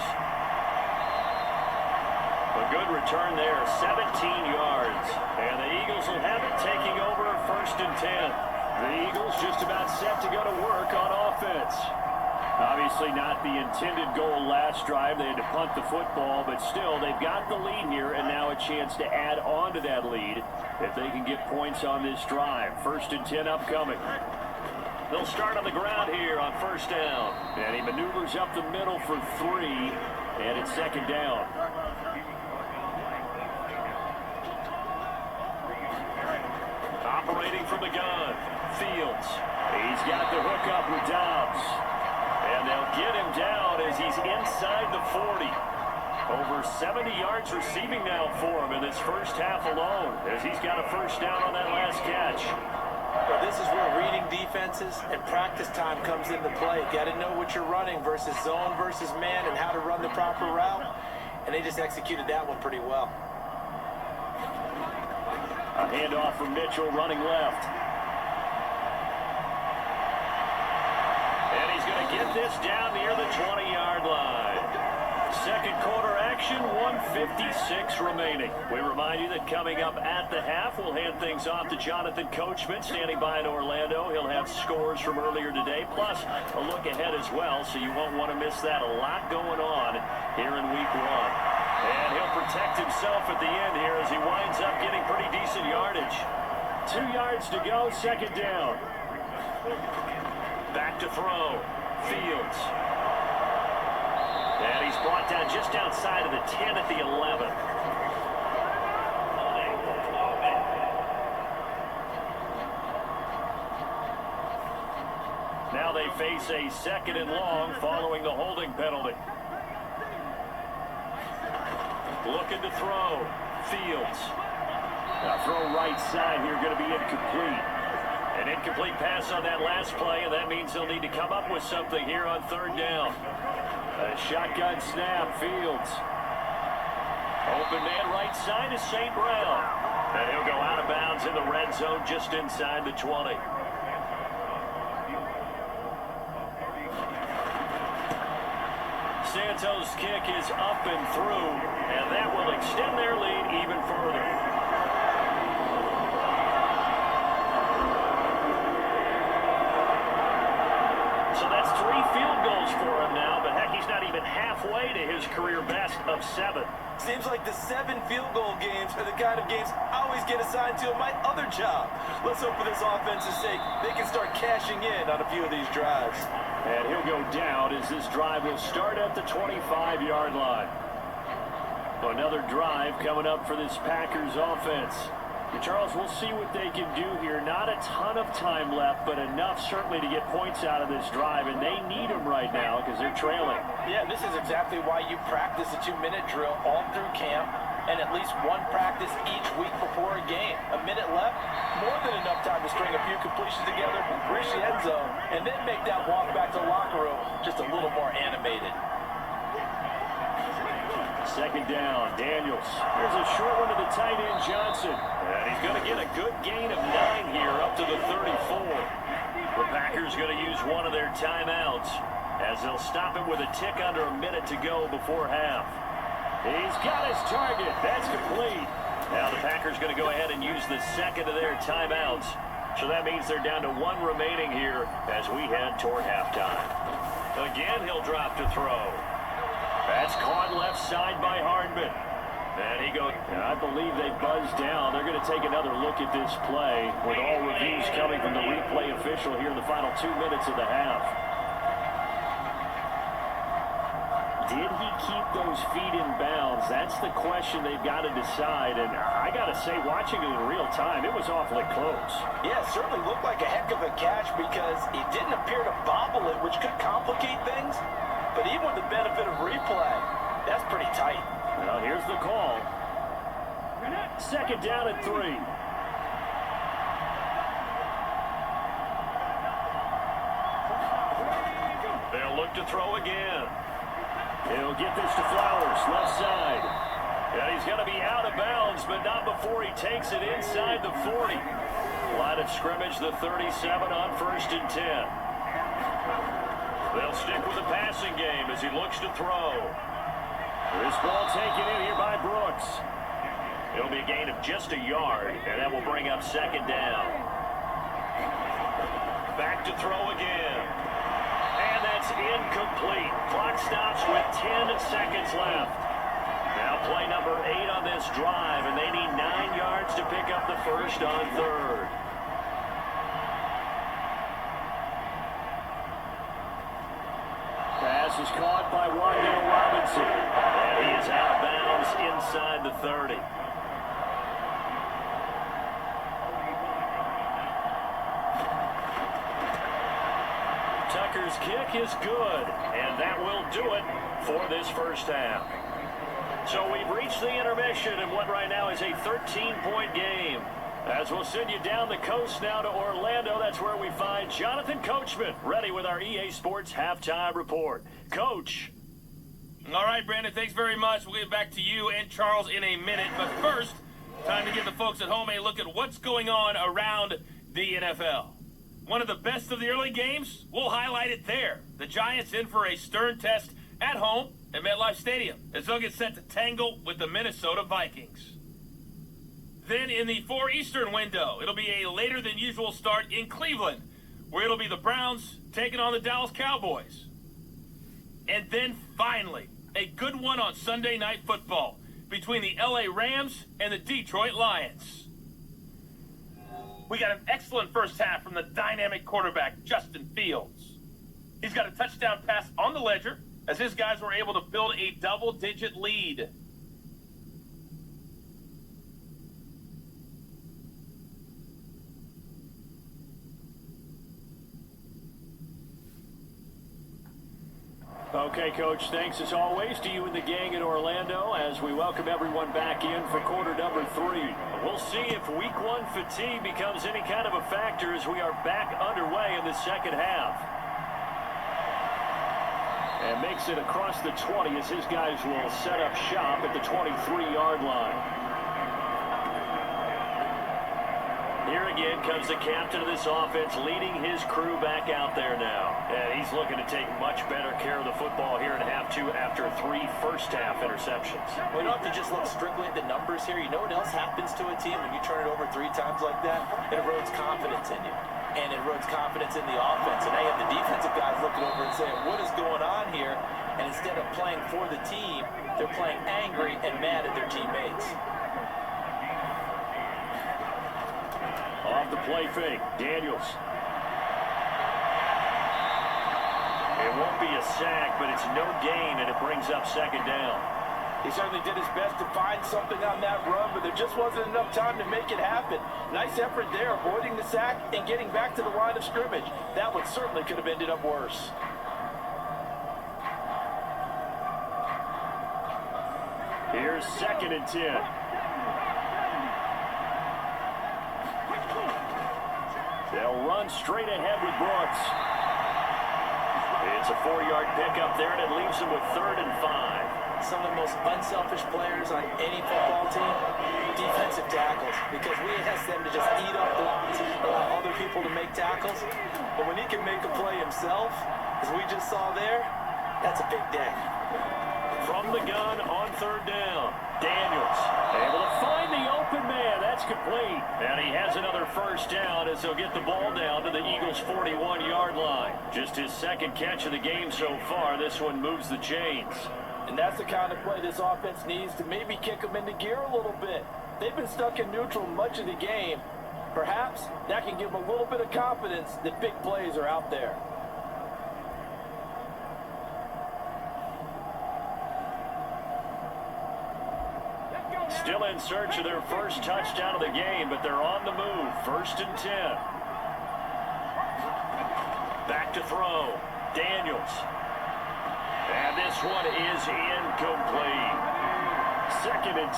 A good return there, 17 yards. And the Eagles will have it taking over 1st and 10. The Eagles just about set to go to work on offense. Obviously not the intended goal last drive. They had to punt the football, but still, they've got the lead here, and now a chance to add on to that lead if they can get points on this drive. 1st and 10 upcoming. They'll start on the ground here on 1st down. And he maneuvers up the middle for 3, and it's 2nd down. Operating from the gun, Fields. He's got the hookup with Dobbs. And they'll get him down as he's inside the 40. Over 70 yards receiving now for him in this 1st half alone, as he's got a 1st down on that last catch. Well, this is where reading defenses and practice time comes into play. Got to know what you're running versus zone versus man and how to run the proper route. And they just executed that one pretty well. A handoff from Mitchell running left. And he's going to get this down near the 20-yard line. 2nd quarter action, 1:56 remaining. We remind you that coming up at the half, we'll hand things off to Jonathan Coachman, standing by in Orlando. He'll have scores from earlier today, plus a look ahead as well, so you won't want to miss that. A lot going on here in week 1. And he'll protect himself at the end here as he winds up getting pretty decent yardage. 2 yards to go, 2nd down. Back to throw. Fields. And he's brought down just outside of the 10 at the 11. Now they face a 2nd and long following the holding penalty. Looking to throw. Fields. Now throw right side here, going to be incomplete. An incomplete pass on that last play, and that means they'll need to come up with something here on 3rd down. A shotgun snap, Fields. Open man right side is St. Brown. And he'll go out of bounds in the red zone just inside the 20. Santos' kick is up and through, and that will extend their lead even further. So that's 3 field goals for him now, but heck, he's not even halfway to his career best of 7. Seems like the 7 field goal games are the kind of games I always get assigned to in my other job. Let's hope for this offense's sake they can start cashing in on a few of these drives. And he'll go down as this drive will start at the 25-yard line. Another drive coming up for this Packers offense. Charles, we'll see what they can do here. Not a ton of time left, but enough certainly to get points out of this drive, and they need them right now because they're trailing. Yeah, this is exactly why you practice a 2-minute drill all through camp and at least one practice each week before a game. A minute left, more than enough time to string a few completions together, reach the end zone, and then make that walk back to the locker room just a little more animated. Second down, Daniels. Here's a short one to the tight end, Johnson. And he's going to get a good gain of 9 here up to the 34. The Packers going to use one of their timeouts as they'll stop it with a tick under a minute to go before half. He's got his target. That's complete. Now the Packers going to go ahead and use the second of their timeouts. So that means they're down to 1 remaining here as we head toward halftime. Again, he'll drop to throw. That's caught left side by Hardman. And he goes, I believe they buzzed down. They're going to take another look at this play with all reviews coming from the replay official here in the final 2 minutes of the half. Did he keep those feet in bounds? That's the question they've got to decide. And I got to say, watching it in real time, it was awfully close. Yeah, it certainly looked like a heck of a catch because he didn't appear to bobble it, which could complicate things. But even with the benefit of replay, that's pretty tight. Well, here's the call. Second down and 3. They'll look to throw again. He'll get this to Flowers, left side. And he's going to be out of bounds, but not before he takes it inside the 40. Line of scrimmage, the 37 on 1st and 10. They'll stick with the passing game as he looks to throw. This ball taken in here by Brooks. It'll be a gain of just a yard, and that will bring up second down. Back to throw again. And that's incomplete. Clock stops with 10 seconds left. Now play number 8 on this drive, and they need 9 yards to pick up the first on 3rd. Pass is caught by Wandale Robinson. And he is out of bounds inside the 30. Tucker's kick is good, and that will do it for this first half. So we've reached the intermission in what right now is a 13-point game. As we'll send you down the coast now to Orlando, that's where we find Jonathan Coachman, ready with our EA Sports Halftime Report. Coach. All right, Brandon, thanks very much. We'll get back to you and Charles in a minute. But first, time to give the folks at home a look at what's going on around the NFL. One of the best of the early games, we'll highlight it there. The Giants in for a stern test at home at MetLife Stadium as they'll get set to tangle with the Minnesota Vikings. Then in the 4 Eastern window, it'll be a later than usual start in Cleveland, where it'll be the Browns taking on the Dallas Cowboys. And then finally, a good one on Sunday Night Football between the LA Rams and the Detroit Lions. We got an excellent first half from the dynamic quarterback, Justin Fields. He's got a touchdown pass on the ledger as his guys were able to build a double-digit lead. Okay, Coach, thanks as always to you and the gang in Orlando as we welcome everyone back in for quarter number 3. We'll see if week 1 fatigue becomes any kind of a factor as we are back underway in the second half. And makes it across the 20 as his guys will set up shop at the 23-yard line. Here again comes the captain of this offense leading his crew back out there now. And he's looking to take much better care of the football here in half 2 after 3 first-half interceptions. We don't have to just look strictly at the numbers here. You know what else happens to a team when you turn it over 3 times like that? It erodes confidence in you. And it erodes confidence in the offense. And now you have the defensive guys looking over and saying, what is going on here? And instead of playing for the team, they're playing angry and mad at their teammates. Off the play fake, Daniels. It won't be a sack, but it's no gain, and it brings up second down. He certainly did his best to find something on that run, but there just wasn't enough time to make it happen. Nice effort there, avoiding the sack and getting back to the line of scrimmage. That one certainly could have ended up worse. Here's 2nd and 10. They'll run straight ahead with Brooks. It's a 4-yard pickup there, and it leaves them with 3rd and 5. Some of the most unselfish players on any football team, defensive tackles, because we ask them to just eat up blocks, allow other people to make tackles. But when he can make a play himself, as we just saw there, that's a big day. From the gun on 3rd down, Daniels able to find the open man. That's complete. And he has another 1st down as he'll get the ball down to the Eagles' 41-yard line. Just his 2nd catch of the game so far. This one moves the chains. And that's the kind of play this offense needs to maybe kick them into gear a little bit. They've been stuck in neutral much of the game. Perhaps that can give them a little bit of confidence that big plays are out there. Still in search of their first touchdown of the game, but they're on the move. 1st and 10. Back to throw. Daniels. And this one is incomplete. 2nd and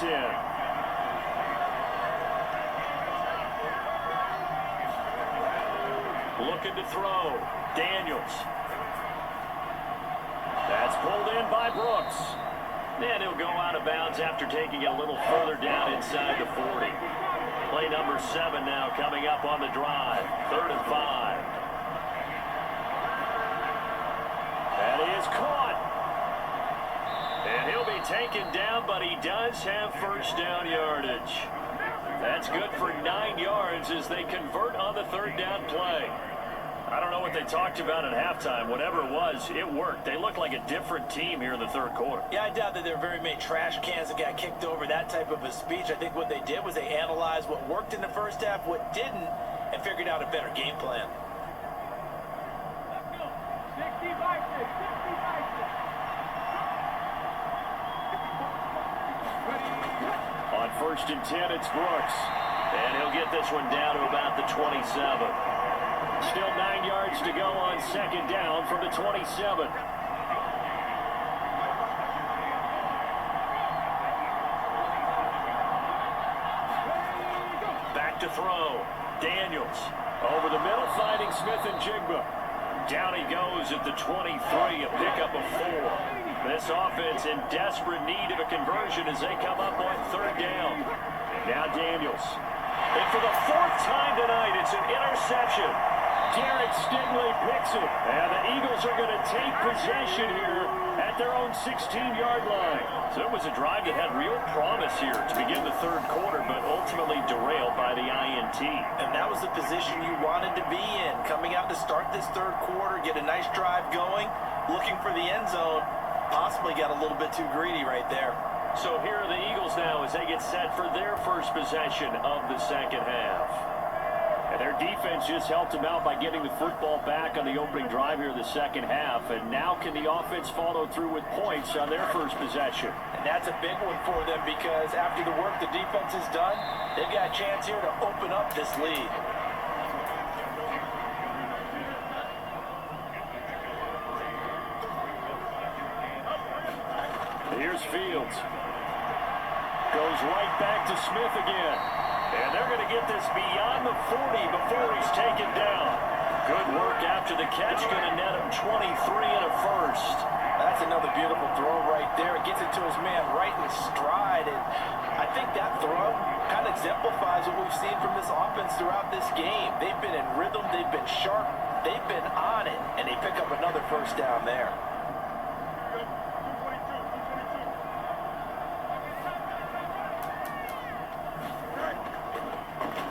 10. Looking to throw. Daniels. That's pulled in by Brooks. And he'll go out of bounds after taking it a little further down inside the 40. Play number 7 now coming up on the drive. 3rd and 5. And he is caught. And he'll be taken down, but he does have 1st down yardage. That's good for 9 yards as they convert on the 3rd down play. I don't know what they talked about at halftime. Whatever it was, it worked. They look like a different team here in the 3rd quarter. Yeah, I doubt that there are very many trash cans that got kicked over, that type of a speech. I think what they did was they analyzed what worked in the 1st half, what didn't, and figured out a better game plan. On 1st and 10, it's Brooks. And he'll get this one down to about the 27. Still 9 yards to go on 2nd down from the 27. Back to throw. Daniels over the middle, finding Smith and Jigba. Down he goes at the 23, a pickup of 4. This offense in desperate need of a conversion as they come up on 3rd down. Now Daniels. And for the 4th time tonight, it's an interception. Derek Stingley picks it. And the Eagles are going to take possession here at their own 16-yard line. So it was a drive that had real promise here to begin the 3rd quarter, but ultimately derailed by the INT. And that was the position you wanted to be in. Coming out to start this 3rd quarter, get a nice drive going, looking for the end zone. Possibly got a little bit too greedy right there. So here are the Eagles now as they get set for their first possession of the 2nd half. And their defense just helped them out by getting the football back on the opening drive here in the 2nd half. And now can the offense follow through with points on their first possession? And that's a big one for them because after the work the defense has done, they've got a chance here to open up this lead. Here's Fields. Goes right back to Smith again. And they're going to get this beyond the 40 before he's taken down. Good work after the catch. Going to net him 23 and a 1st. That's another beautiful throw right there. It gets it to his man right in stride. And I think that throw kind of exemplifies what we've seen from this offense throughout this game. They've been in rhythm. They've been sharp. They've been on it. And they pick up another 1st down there.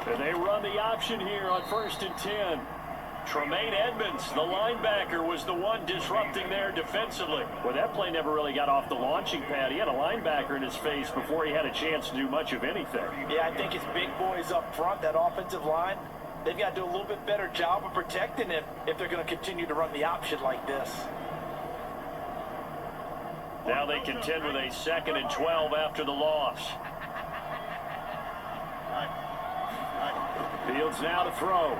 And they run the option here on 1st and 10. Tremaine Edmonds, the linebacker, was the one disrupting there defensively. Well, that play never really got off the launching pad. He had a linebacker in his face before he had a chance to do much of anything. Yeah, I think his big boys up front, that offensive line, they've got to do a little bit better job of protecting him if they're going to continue to run the option like this. Now they contend with a 2nd and 12 after the loss. Fields now to throw.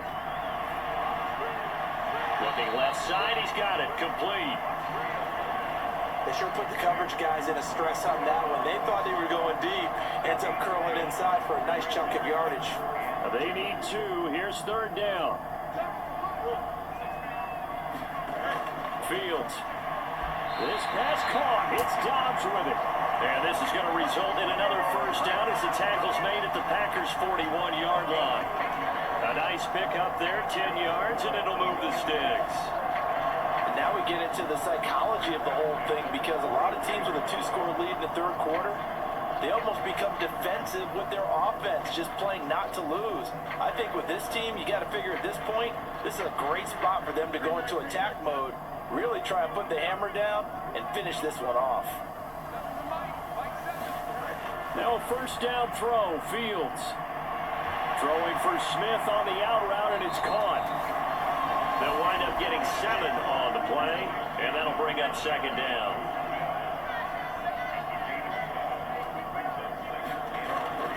Looking left side, he's got it, complete. They sure put the coverage guys in a stress on that one. They thought they were going deep. Ends up curling inside for a nice chunk of yardage. They need 2. Here's 3rd down. Fields. This pass caught. It's Dobbs with it. And this is going to result in another 1st down as the tackle's made at the Packers' 41-yard line. A nice pick up there, 10 yards, and it'll move the sticks. Now we get into the psychology of the whole thing, because a lot of teams with a 2-score lead in the 3rd quarter, they almost become defensive with their offense, just playing not to lose. I think with this team, you got to figure at this point, this is a great spot for them to go into attack mode, really try and put the hammer down and finish this one off. Now a 1st down throw, Fields. Throwing for Smith on the out route, and it's caught. They'll wind up getting 7 on the play, and that'll bring up 2nd down.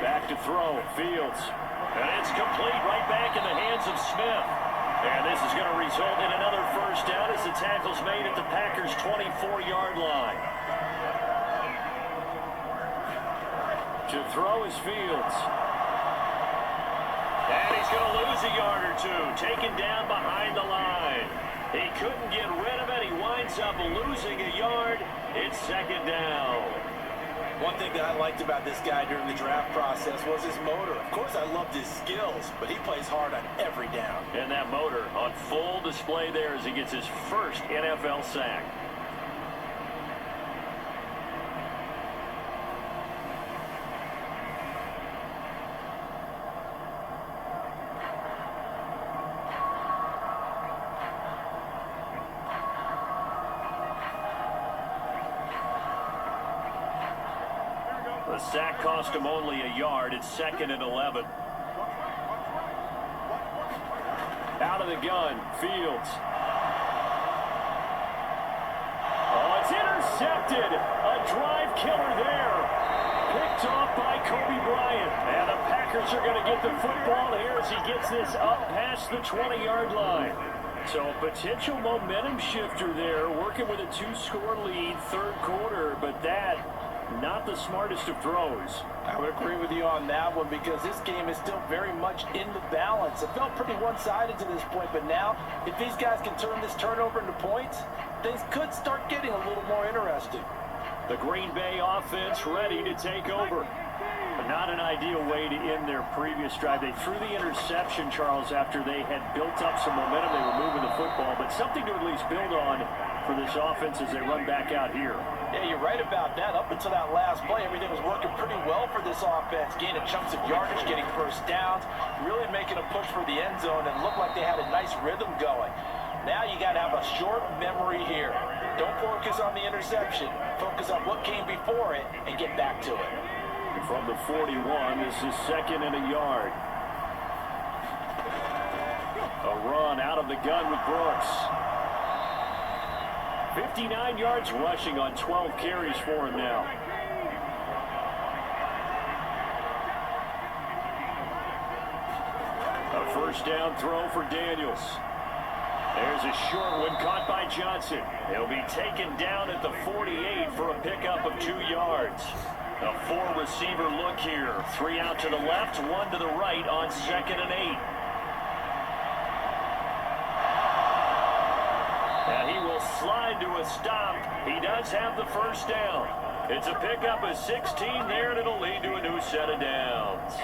Back to throw, Fields. And it's complete, right back in the hands of Smith. And this is going to result in another 1st down as the tackle's made at the Packers' 24-yard line. To throw is Fields. And he's going to lose a yard or 2, taken down behind the line. He couldn't get rid of it. He winds up losing a yard. It's 2nd down. One thing that I liked about this guy during the draft process was his motor. Of course, I loved his skills, but he plays hard on every down. And that motor on full display there as he gets his 1st NFL sack. The sack cost him only a yard. It's 2nd and 11. Out of the gun, Fields. Oh, it's intercepted. A drive killer there. Picked off by Kobe Bryant. And the Packers are going to get the football here as he gets this up past the 20-yard line. So a potential momentum shifter there, working with a 2-score lead, 3rd quarter, but that not the smartest of throws. I would agree with you on that one, because this game is still very much in the balance. It felt pretty one-sided to this point, but now, if these guys can turn this turnover into points, things could start getting a little more interesting. The Green Bay offense ready to take over. But not an ideal way to end their previous drive. They threw the interception, Charles, after they had built up some momentum. They were moving the football, but something to at least build on for this offense as they run back out here. Yeah, you're right about that. Up until that last play, everything was working pretty well for this offense. Gaining chunks of yardage, getting 1st downs, really making a push for the end zone, and looked like they had a nice rhythm going. Now you got to have a short memory here. Don't focus on the interception. Focus on what came before it and get back to it. From the 41, this is 2nd and a yard. A run out of the gun with Brooks. 59 yards rushing on 12 carries for him now. A 1st down throw for Daniels. There's a short one caught by Johnson. He'll be taken down at the 48 for a pickup of 2 yards. A 4-receiver look here. 3 out to the left, 1 to the right on 2nd and 8. And he will slide to a stop. He does have the 1st down. It's a pickup of 16 there, and it'll lead to a new set of downs.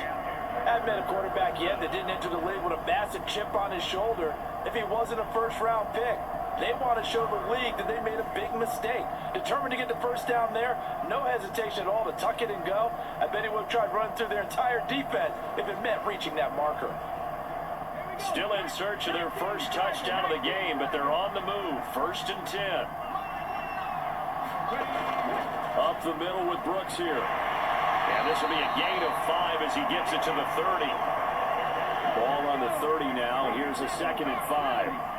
Hadn't been a quarterback yet that didn't enter the league with a massive chip on his shoulder if he wasn't a 1st-round pick. They want to show the league that they made a big mistake. Determined to get the 1st down there, no hesitation at all to tuck it and go. I bet he would have tried running through their entire defense if it meant reaching that marker. Still in search of their 1st touchdown of the game, but they're on the move. 1st and 10. Up the middle with Brooks here. And this will be a gain of 5 as he gets it to the 30. Ball on the 30 now. Here's a 2nd and 5.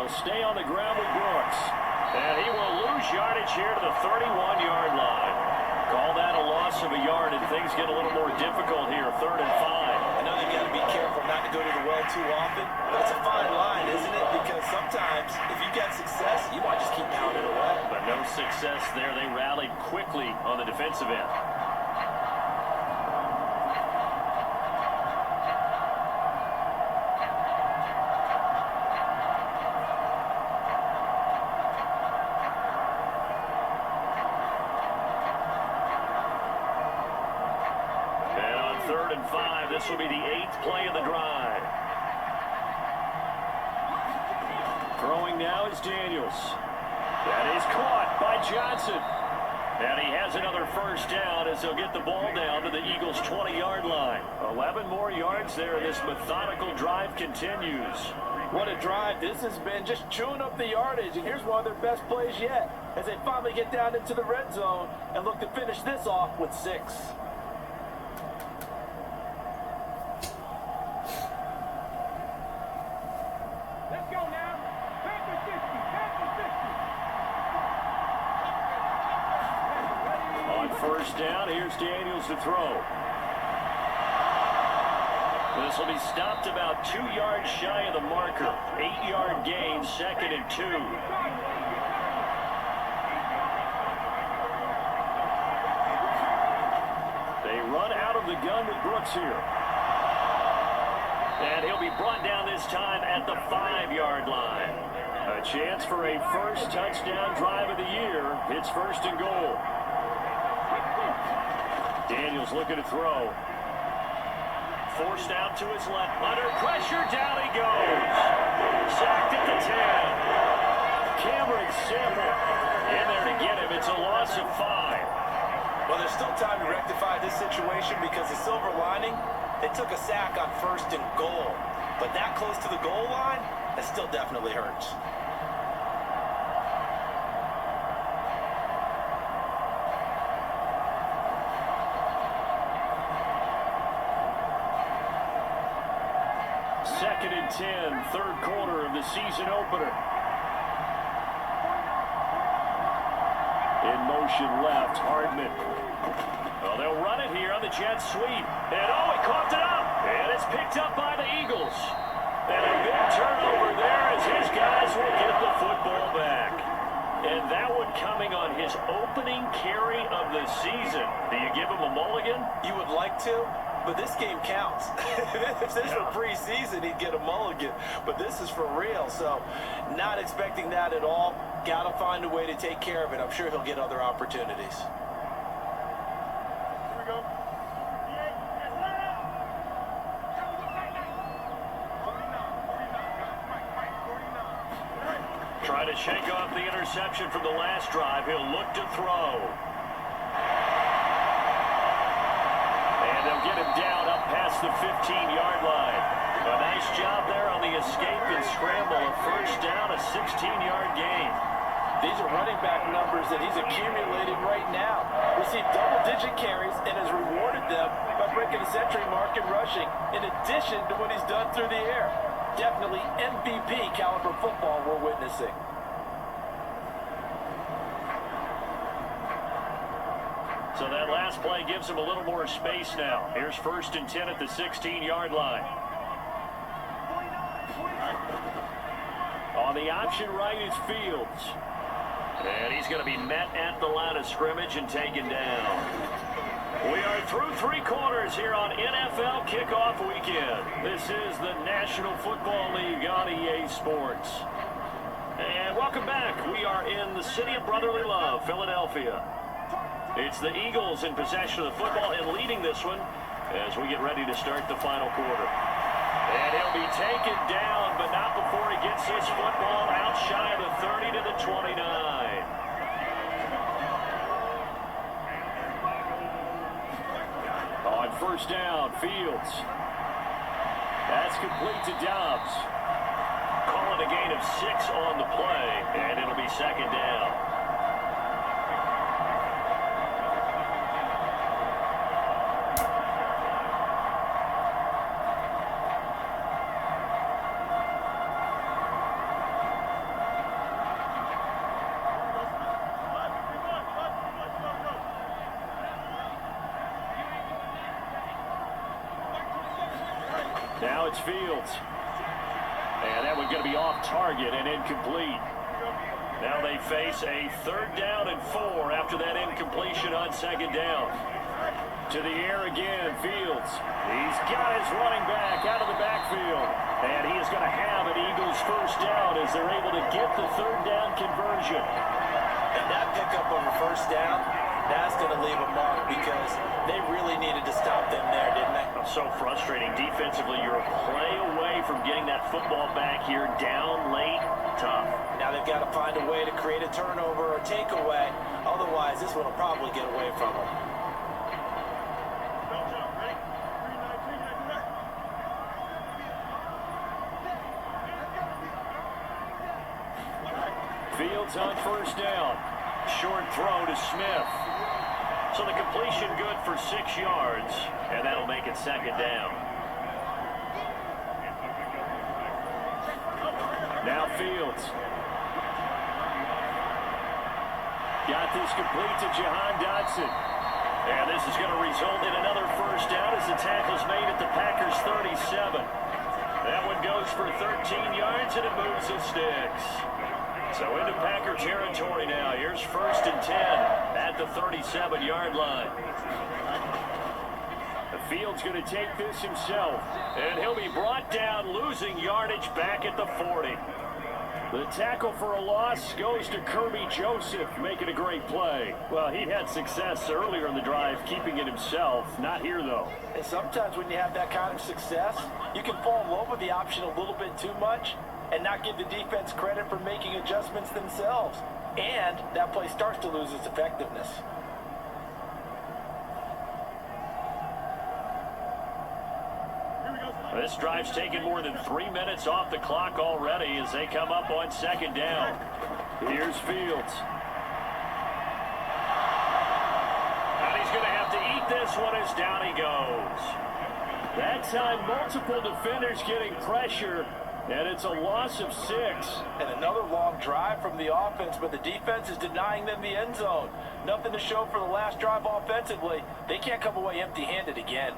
will stay on the ground with Brooks. And he will lose yardage here to the 31-yard line. Call that a loss of a yard, and things get a little more difficult here, 3rd and 5. I know they've got to be careful not to go to the well too often, but it's a fine line, isn't it? Because sometimes, if you get success, you might just keep pounding away. But no success there. They rallied quickly on the defensive end. This will be the 8th play of the drive. Throwing now is Daniels. That is caught by Johnson. And he has another first down as they'll get the ball down to the Eagles' 20-yard line. 11 more yards there, and this methodical drive continues. What a drive this has been, just chewing up the yardage. And here's one of their best plays yet, as they finally get down into the red zone and look to finish this off with 6. First down, here's Daniels to throw. This will be stopped about 2 yards shy of the marker. 8-yard gain, 2nd and 2. They run out of the gun with Brooks here. And he'll be brought down this time at the 5-yard line. A chance for a first touchdown drive of the year. It's 1st and goal. Daniels looking to throw. Forced out to his left. Under pressure, down he goes. Sacked at the 10. Cameron Sample in there to get him. It's a loss of 5. Well, there's still time to rectify this situation because the silver lining, they took a sack on 1st and goal. But that close to the goal line, that still definitely hurts. Second and 10, 3rd quarter of the season opener. In motion left, Hardman. Well, they'll run it here on the jet sweep. And he coughed it up. And it's picked up by the Eagles. And a big turnover there as his guys will get the football back. And that one coming on his opening carry of the season. Do you give him a mulligan? You would like to, but this game counts. If this were preseason, he'd get a mulligan. But this is for real, so not expecting that at all. Got to find a way to take care of it. I'm sure he'll get other opportunities. Here we go. Try to shake off the interception from the last drive. He'll look to throw. And they'll get him down up past the 15-yard line. A nice job there on the escape and scramble. A first down, a 16-yard gain. These are running back numbers that he's accumulating right now. Received double-digit carries and has rewarded them by breaking the century mark in rushing, in addition to what he's done through the air. Definitely MVP caliber football we're witnessing. So that last play gives him a little more space now. Here's 1st and 10 at the 16-yard line. On the option right is Fields. And he's going to be met at the line of scrimmage and taken down. We are through 3 quarters here on NFL Kickoff Weekend. This is the National Football League on EA Sports. And welcome back. We are in the city of brotherly love, Philadelphia. It's the Eagles in possession of the football and leading this one as we get ready to start the final quarter. And he'll be taken down, but not before he gets his football out shy of the 30 to the 29. On first down, Fields. That's complete to Dobbs. Calling a gain of 6 on the play, and it'll be 2nd down. it's Fields. And that one's going to be off target and incomplete. Now they face a 3rd down and 4 after that incompletion on 2nd down. To the air again, Fields. He's got his running back out of the backfield. And he is going to have an Eagles 1st down as they're able to get the 3rd down conversion. And that pickup on the 1st down, that's going to leave a mark because they really needed to stop them there, didn't they? So frustrating. Defensively, you're a play away from getting that football back here down late. Tough. Now they've got to find a way to create a turnover or takeaway. Otherwise, this one will probably get away from them. Fields on 1st down. Short throw to Smith. So the completion good for 6 yards, and that'll make it 2nd down. Now Fields. Got this complete to Jahan Dotson. And this is going to result in another 1st down as the tackle's made at the Packers 37. That one goes for 13 yards, and it moves and sticks. So into Packer territory now. Here's 1st and 10 at the 37-yard line. The Fields going to take this himself, and he'll be brought down, losing yardage back at the 40. The tackle for a loss goes to Kirby Joseph, making a great play. Well, he had success earlier in the drive, keeping it himself. Not here, though. And sometimes when you have that kind of success, you can fall in love with the option a little bit too much and not give the defense credit for making adjustments themselves. And that play starts to lose its effectiveness. This drive's taken more than 3 minutes off the clock already as they come up on 2nd down. Here's Fields. And he's going to have to eat this one as down he goes. That time, multiple defenders getting pressure. And it's a loss of 6. And another long drive from the offense, but the defense is denying them the end zone. Nothing to show for the last drive offensively. They can't come away empty-handed again.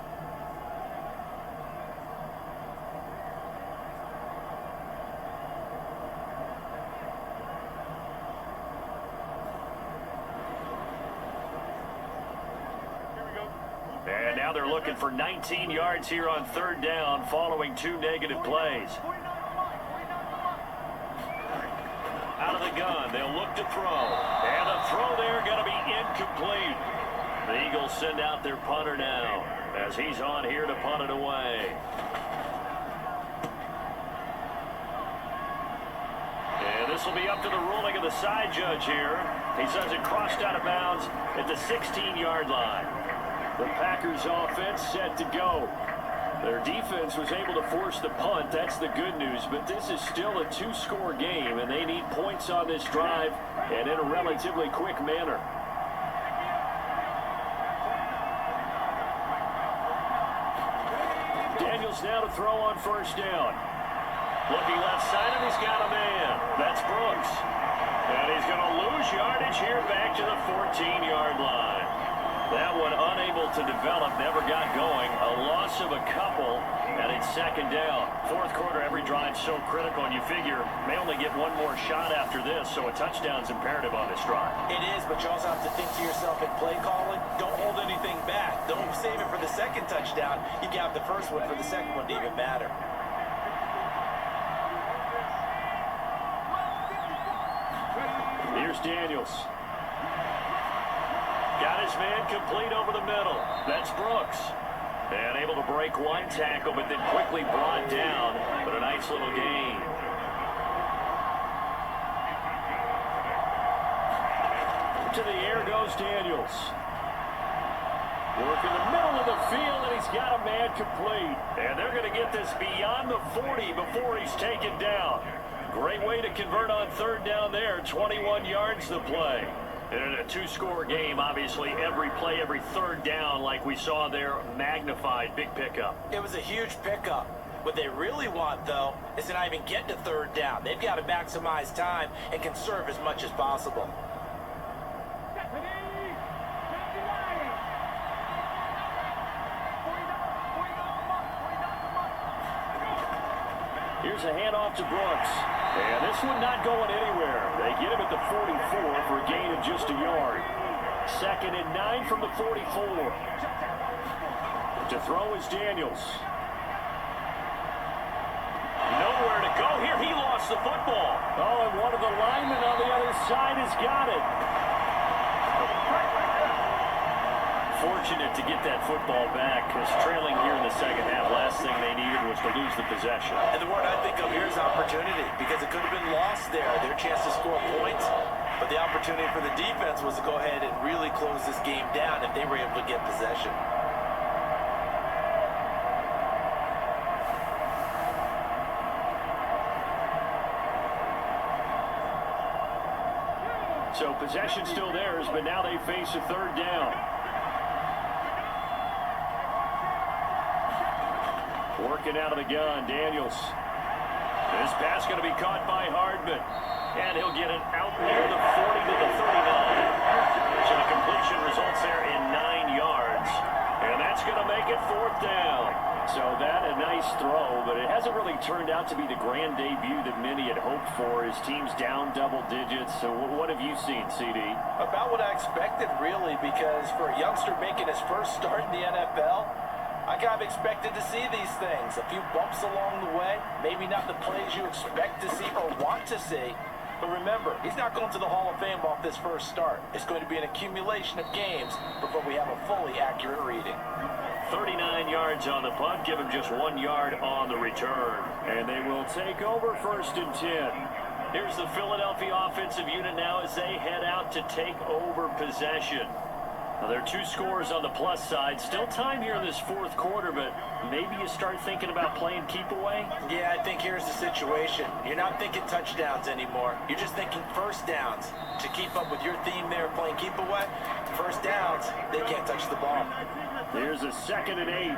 And now they're looking for 19 yards here on 3rd down following 2 negative plays. Out of the gun, they'll look to throw. And the throw there going to be incomplete. The Eagles send out their punter now as he's on here to punt it away. And this will be up to the ruling of the side judge here. He says it crossed out of bounds at the 16-yard line. The Packers offense set to go. Their defense was able to force the punt. That's the good news. But this is still a 2-score game, and they need points on this drive and in a relatively quick manner. Daniels now to throw on 1st down. Looking left side, and he's got a man. That's Brooks. And he's going to lose yardage here back to the 14-yard line. That one unable to develop, never got going. A loss of a couple, and it's 2nd down. 4th quarter, every drive so critical, and you figure may only get one more shot after this, so a touchdown's imperative on this drive. It is, but you also have to think to yourself in play calling, don't hold anything back. Don't save it for the 2nd touchdown. You can have the 1st one for the 2nd one to even matter. Here's Daniels. Got his man complete over the middle. That's Brooks. And able to break one tackle, but then quickly brought down. But a nice little gain. To the air goes Daniels. Working the middle of the field, and he's got a man complete. And they're going to get this beyond the 40 before he's taken down. Great way to convert on 3rd down there. 21 yards the play. And in a 2-score game, obviously, every play, every 3rd down, like we saw there, magnified. Big pickup. It was a huge pickup. What they really want, though, is to not even get to 3rd down. They've got to maximize time and conserve as much as possible. Here's a handoff to Brooks. And this one not going anywhere. They get him at the 44 for a gain of just a yard. 2nd and 9 from the 44. To throw is Daniels. Nowhere to go here. He lost the football. Oh, and one of the linemen on the other side has got it. Fortunate to get that football back, because trailing here in the second half, last thing they needed was to lose the possession. And the word I think of here is opportunity, because it could have been lost there, their chance to score points. But the opportunity for the defense was to go ahead and really close this game down if they were able to get possession. So possession still theirs, but now they face a 3rd down. Working out of the gun, Daniels. This pass going to be caught by Hardman. And he'll get it out near the 40 to the 39. So the completion results there in 9 yards. And that's going to make it 4th down. So that a nice throw, but it hasn't really turned out to be the grand debut that many had hoped for. His team's down double digits. So what have you seen, CD? About what I expected, really, because for a youngster making his first start in the NFL, I kind of expected to see these things. A few bumps along the way, maybe not the plays you expect to see or want to see. But remember, he's not going to the Hall of Fame off this first start. It's going to be an accumulation of games before we have a fully accurate reading. 39 yards on the punt, give him just 1 yard on the return. And they will take over 1st and 10. Here's the Philadelphia offensive unit now as they head out to take over possession. Now, there are 2 scores on the plus side. Still time here in this 4th quarter, but maybe you start thinking about playing keep away? Yeah, I think here's the situation. You're not thinking touchdowns anymore. You're just thinking first downs. To keep up with your theme there, playing keep away, first downs, they can't touch the ball. Here's a 2nd and 8.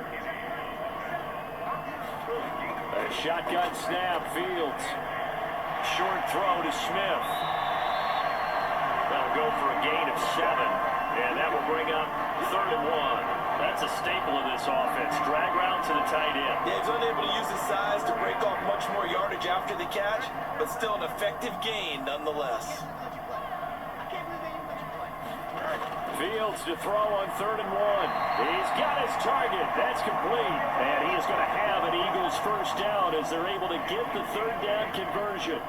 A shotgun snap, Fields. Short throw to Smith. That'll go for a gain of 7. And that will bring up 3rd and 1. That's a staple of this offense. Drag route to the tight end. Yeah, he's unable to use his size to break off much more yardage after the catch, but still an effective gain nonetheless. Fields to throw on 3rd and 1. He's got his target. That's complete. And he is going to have an Eagles first down as they're able to get the 3rd down conversion.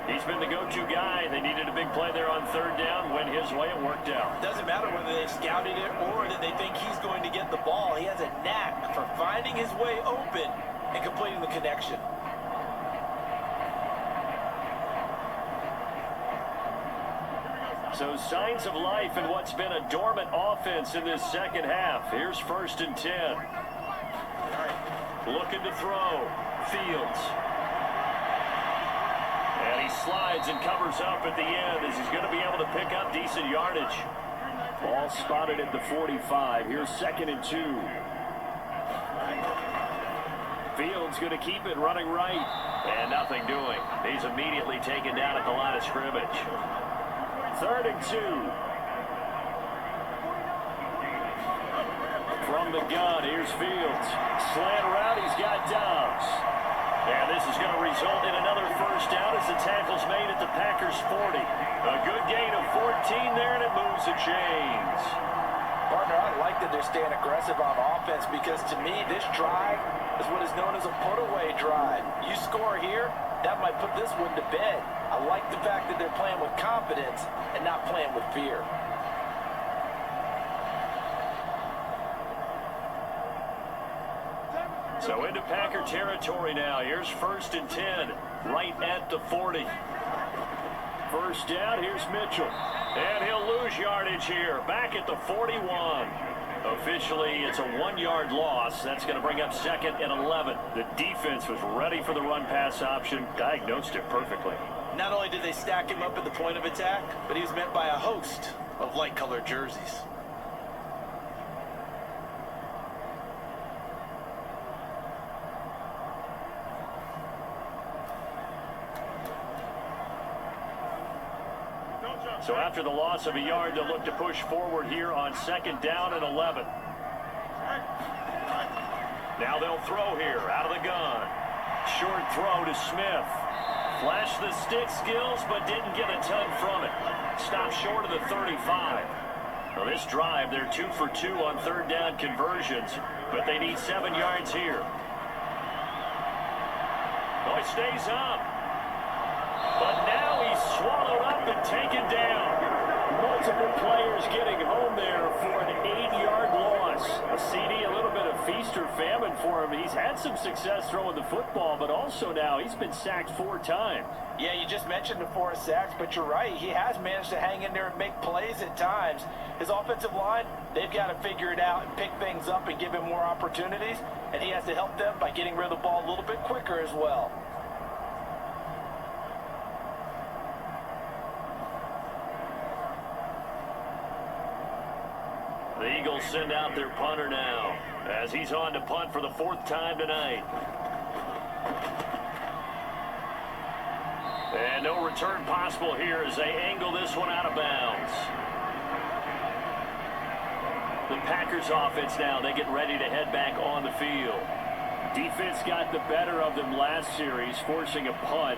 He's been the go-to guy. They needed a big play there on 3rd down. Went his way, it worked out. Doesn't matter whether they scouted it or that they think he's going to get the ball. He has a knack for finding his way open and completing the connection. So signs of life in what's been a dormant offense in this second half. Here's 1st and 10. Looking to throw. Fields. And he slides and covers up at the end as he's going to be able to pick up decent yardage. Ball spotted at the 45. Here's 2nd and 2. Fields going to keep it running right. And nothing doing. He's immediately taken down at the line of scrimmage. 3rd and 2. From the gun, here's Fields. Slant route, he's got Dobbs. And this is going to result in another first down as the tackle's made at the Packers' 40. A good gain of 14 there, and it moves the chains. Partner, I like that they're staying aggressive on offense because to me, this drive is what is known as a put-away drive. You score here, that might put this one to bed. I like the fact that they're playing with confidence and not playing with fear. So into Packer territory now. Here's 1st and 10, right at the 40. First down, here's Mitchell. And he'll lose yardage here, back at the 41. Officially, it's a 1-yard loss. That's going to bring up 2nd and 11. The defense was ready for the run-pass option, diagnosed it perfectly. Not only did they stack him up at the point of attack, but he was met by a host of light-colored jerseys. So after the loss of a yard, they'll look to push forward here on 2nd down and 11. Now they'll throw here out of the gun. short throw to Smith. Flashed the stick skills, but didn't get a ton from it. Stopped short of the 35. Well, this drive, they're 2 for 2 on third down conversions, but they need 7 yards here. Oh, he stays up. But now he's swallowed up and taken down. Multiple players getting home there for an 8-yard loss. A CD, a little bit of feast or famine for him. He's had some success throwing the football, but also now he's been sacked 4 times. Yeah, you just mentioned the 4 sacks, but you're right. He has managed to hang in there and make plays at times. His offensive line, they've got to figure it out and pick things up and give him more opportunities, and he has to help them by getting rid of the ball a little bit quicker as well. The Eagles send out their punter now as he's on to punt for the 4th time tonight. And no return possible here as they angle this one out of bounds. The Packers offense now, they get ready to head back on the field. Defense got the better of them last series, forcing a punt.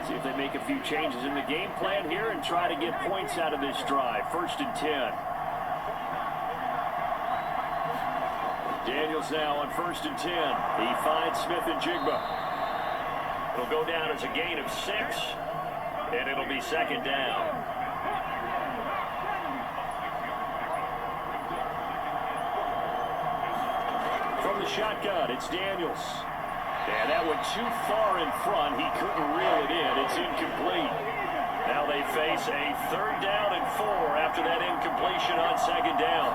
See if they make a few changes in the game plan here and try to get points out of this drive. 1st and 10. Daniels now on 1st and 10. He finds Smith and Jigba. It'll go down as a gain of 6, and it'll be 2nd down. From the shotgun, it's Daniels. And that went too far in front. He couldn't reel it in. It's incomplete. Now they face a 3rd down and 4 after that incompletion on 2nd down.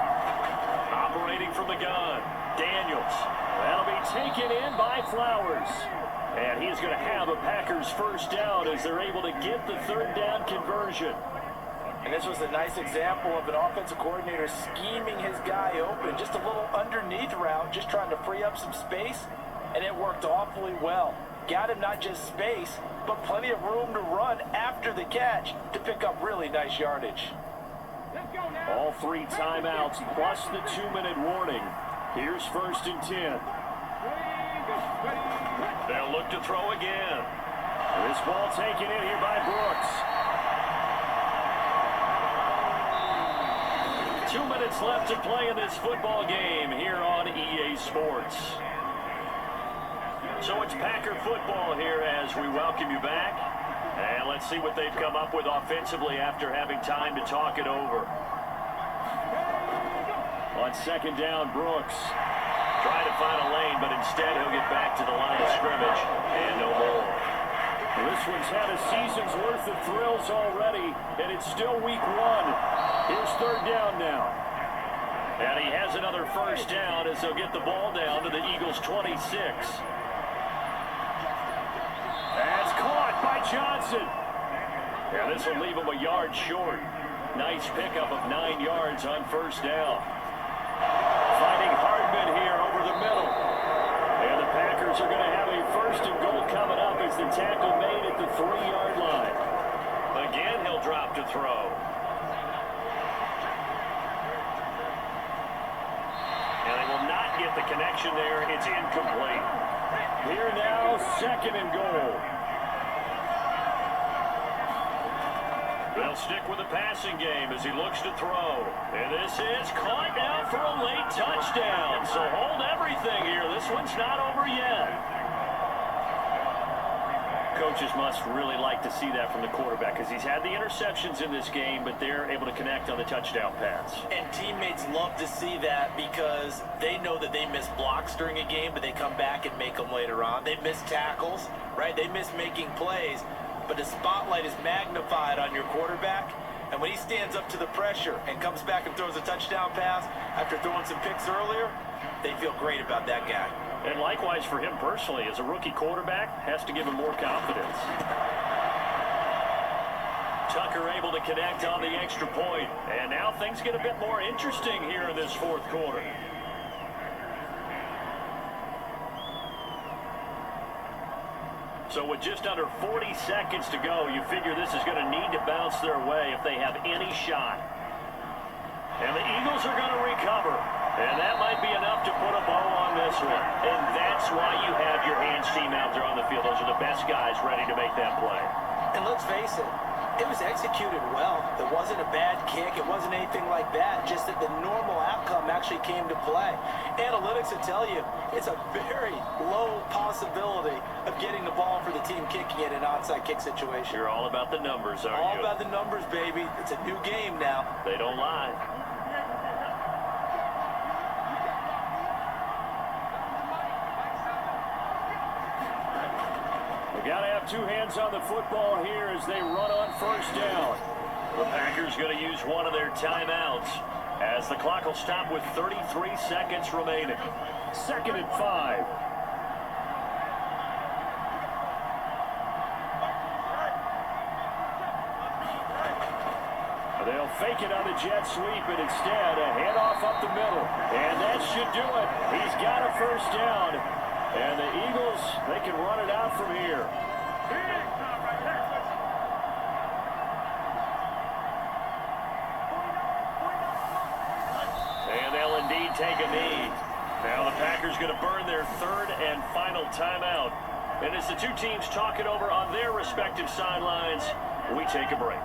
Operating from the gun, Daniels. That'll be taken in by Flowers. And he's going to have a Packers 1st down as they're able to get the 3rd down conversion. And this was a nice example of an offensive coordinator scheming his guy open. Just a little underneath route, just trying to free up some space, and it worked awfully well. Got him not just space, but plenty of room to run after the catch to pick up really nice yardage. All 3 timeouts plus the 2-minute warning. Here's 1st and 10. They'll look to throw again. This ball taken in here by Brooks. 2 minutes left to play in this football game here on EA Sports. So it's Packer football here as we welcome you back. And let's see what they've come up with offensively after having time to talk it over. On 2nd down, Brooks. Trying to find a lane, but instead he'll get back to the line of scrimmage and no more. This one's had a season's worth of thrills already, and it's still week 1. Here's 3rd down now. And he has another 1st down as they'll get the ball down to the Eagles' 26. That's caught by Johnson. Yeah, this will leave him a yard short. Nice pickup of 9 yards on 1st down. Finding Hardman here over the middle. And the Packers are going to have a 1st and goal coming up as the tackle made at the 3-yard line. Again, he'll drop to throw. And they will not get the connection there. It's incomplete. Here now, 2nd and goal. They'll stick with the passing game as he looks to throw. And this is caught now for a late touchdown. So hold everything here. This one's not over yet. Coaches must really like to see that from the quarterback because he's had the interceptions in this game, but they're able to connect on the touchdown pass. And teammates love to see that because they know that they miss blocks during a game, but they come back and make them later on. They miss tackles, right? They miss making plays, but the spotlight is magnified on your quarterback. And when he stands up to the pressure and comes back and throws a touchdown pass after throwing some picks earlier, they feel great about that guy. And likewise for him personally, as a rookie quarterback, has to give him more confidence. Tucker able to connect on the extra point. And now things get a bit more interesting here in this 4th quarter. So with just under 40 seconds to go, you figure this is going to need to bounce their way if they have any shot. And the Eagles are going to recover. And that might be enough to put a bow on this one. And that's why you have your hands team out there on the field. Those are the best guys ready to make that play. And let's face it, it was executed well. It wasn't a bad kick. It wasn't anything like that. Just that the normal outcome actually came to play. Analytics will tell you it's a very low possibility of getting the ball for the team kicking it in an onside kick situation. You're all about the numbers, aren't you? All about the numbers, baby. It's a new game now. They don't lie. Got to have two hands on the football here as they run on first down. The Packers going to use one of their timeouts as the clock will stop with 33 seconds remaining. 2nd and 5. They'll fake it on the jet sweep, and instead a handoff up the middle. And that should do it. He's got a first down. And the Eagles, they can run it out from here. And they'll indeed take a knee. Now the Packers going to burn their third and final timeout. And as the two teams talk it over on their respective sidelines, we take a break.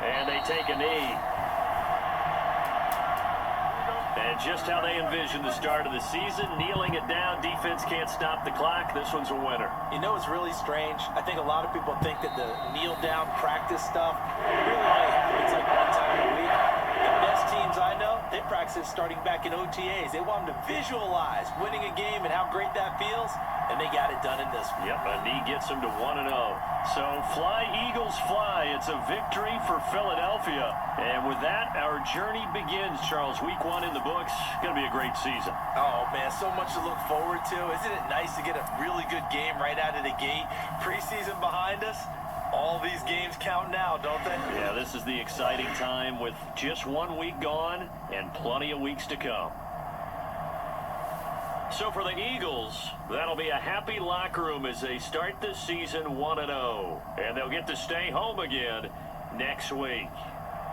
And they take a knee. And just how they envisioned the start of the season, kneeling it down, defense can't stop the clock. This one's a winner. You know, it's really strange. I think a lot of people think that the kneel down practice stuff really only happens like one time a week. The best teams I know, they practice starting back in OTAs. They want them to visualize winning a game and how great that feels, and they got it done in this one. Yep, a knee gets them to 1-0. So fly, Eagles, fly. It's a victory for Philadelphia. And with that, our journey begins, Charles. Week 1 in the books. Going to be a great season. Oh, man, so much to look forward to. Isn't it nice to get a really good game right out of the gate? Preseason behind us. All these games count now, don't they? Yeah, this is the exciting time with just 1 week gone and plenty of weeks to come. So for the Eagles, that'll be a happy locker room as they start this season 1-0. And they'll get to stay home again next week.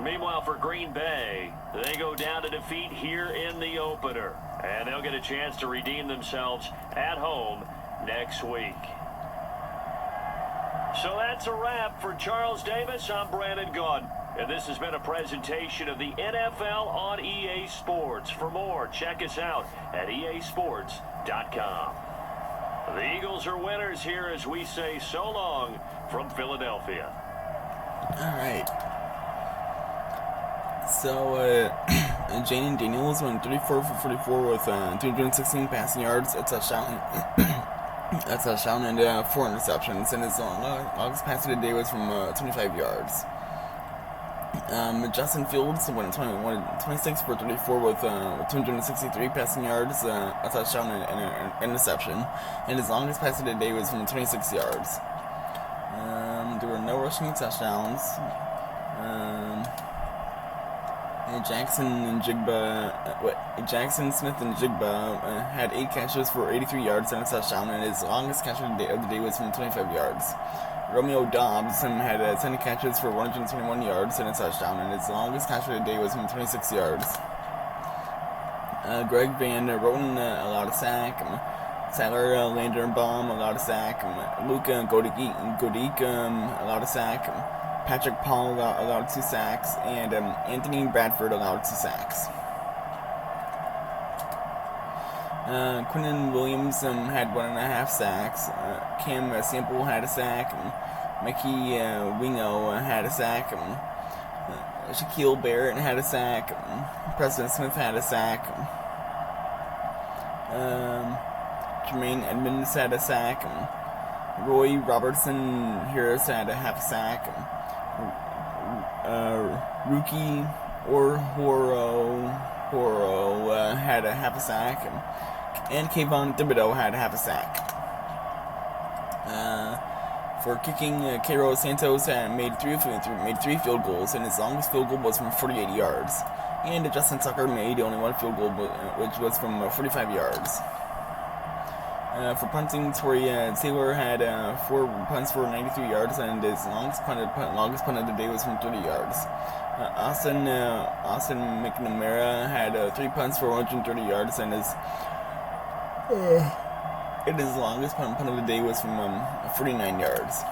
Meanwhile, for Green Bay, they go down to defeat here in the opener. And they'll get a chance to redeem themselves at home next week. So that's a wrap for Charles Davis. I'm Brandon Gaudin. And this has been a presentation of the NFL on EA Sports. For more, check us out at easports.com. The Eagles are winners here as we say so long from Philadelphia. All right. So, Jaden Daniels went 34 for 44 with 316 passing yards, a touchdown. That's a touchdown and 4 interceptions, and his longest pass of the day was from 25 yards. Justin Fields went 26 for 34 with 263 passing yards, a touchdown and an interception, and his longest pass of the day was from 26 yards. There were no rushing touchdowns. Jackson Smith and Jigba had 8 catches for 83 yards and a touchdown, and his longest catch of the day was from 25 yards. Romeo Dobbs had 10 catches for 121 yards and a touchdown, and his longest catch of the day was from 26 yards. Greg Van Roten allowed a sack. Tyler Landerbaum allowed a sack. Luka Godik allowed a sack. Patrick Paul allowed 2 sacks, and Anthony Bradford allowed 2 sacks. Quinnen Williams had 1.5 sacks. Cam Sample had a sack. Mickey Wingo had a sack. Shaquille Barrett had a sack. Preston Smith had a sack. Jermaine Edmonds had a sack. Roy Robertson Harris had a half a sack. Rookie Horo had a half a sack, and Kayvon Thibodeau had a half a sack. For kicking, Cairo Santos made three field goals, and his longest field goal was from 48 yards. And Justin Tucker made only 1 field goal, which was from 45 yards. For punting, Torrey Taylor had 4 punts for 93 yards, and his longest punt of the day was from 30 yards. Austin McNamara had 3 punts for 130 yards, and his longest punt of the day was from 49 yards.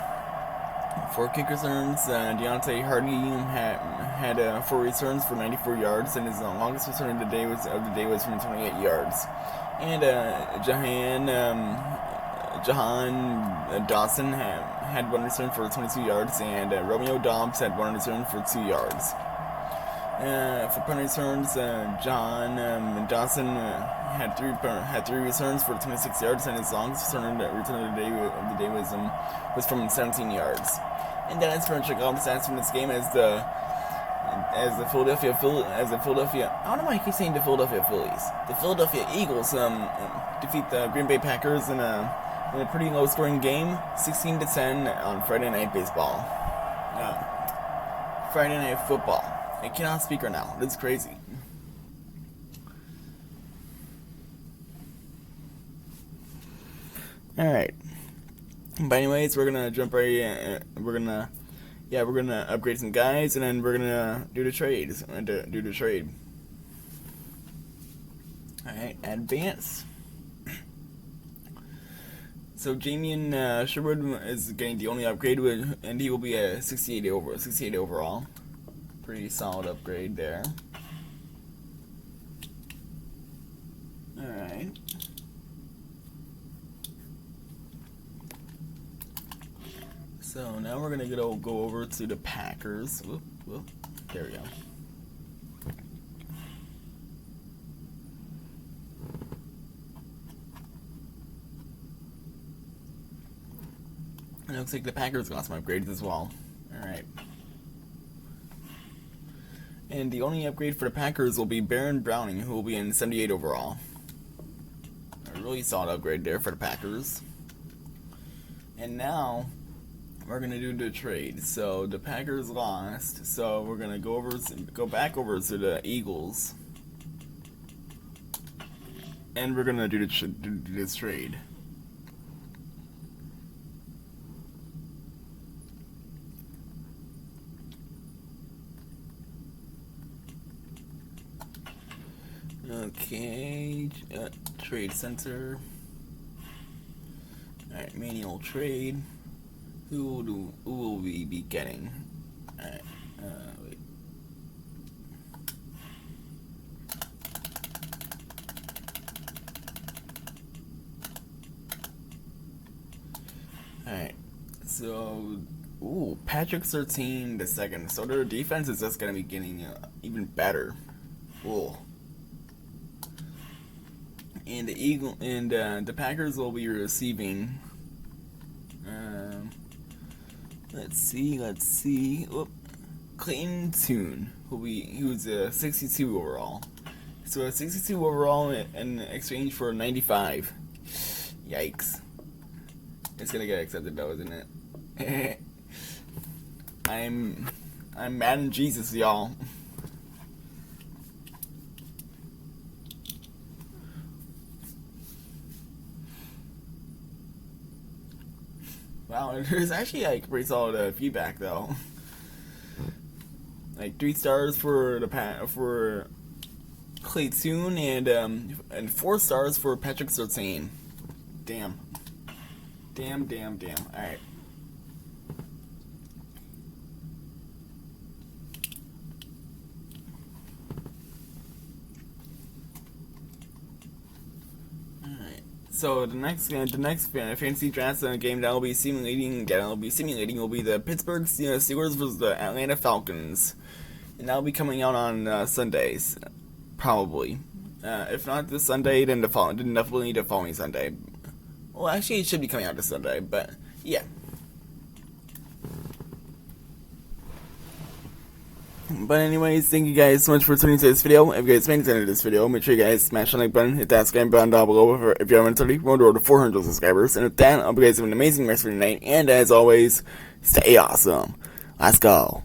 4 kick returns. Deontay Hardy had 4 returns for 94 yards, and his longest return of the day was from 28 yards. And Jahan Dawson had 1 return for 22 yards, and Romeo Dobbs had 1 return for 2 yards. For punt returns, John Dawson had 3 returns for 26 yards, and his longest return of the day was from 17 yards. And then as for check out the stats from this game, as the Philadelphia, I don't know why I keep saying the Philadelphia Phillies. The Philadelphia Eagles defeat the Green Bay Packers in a pretty low-scoring game, 16-10 on Friday Night Baseball. Friday Night Football. I cannot speak right now. This is crazy. All right. But anyways, we're gonna jump right in. We're gonna upgrade some guys, and then we're gonna do the trades. Do the trade. All right, advance. So Jamian Sherwood is getting the only upgrade, and he will be a 68 overall. Pretty solid upgrade there. All right. So now we're gonna go over to the Packers. Whoop. There we go. It looks like the Packers got some upgrades as well. Alright. And the only upgrade for the Packers will be Baron Browning, who will be in 78 overall. A really solid upgrade there for the Packers. And now we're gonna do the trade. So the Packers lost, so we're gonna go back over to the Eagles, and we're gonna do this trade. Okay, trade center. Alright, manual trade. Who will we be getting? Alright, wait. Alright, so, Patrick 13 the second. So their defense is just gonna be getting even better. Ooh. And the Packers will be receiving. Let's see. Clayton Tune, who's a 62 overall. So a 62 overall in exchange for 95. Yikes! It's gonna get accepted though, isn't it? I'm Madden Jesus, y'all. Wow, there's actually like pretty solid feedback though. Like 3 stars for Clay Toon and 4 stars for Patrick 13. Damn. Alright. So the next fantasy draft game that will be simulating will be the Pittsburgh Steelers versus the Atlanta Falcons, and that will be coming out on Sundays, probably. If not this Sunday, then definitely the following Sunday. Well, actually, it should be coming out this Sunday, but yeah. But anyways, thank you guys so much for tuning to this video. If you guys made it to the end of this video, make sure you guys smash the like button, hit that subscribe button down below if you haven't already. We're on the road to 400 subscribers. And with that, I hope you guys have an amazing rest of your night. And as always, stay awesome. Let's go.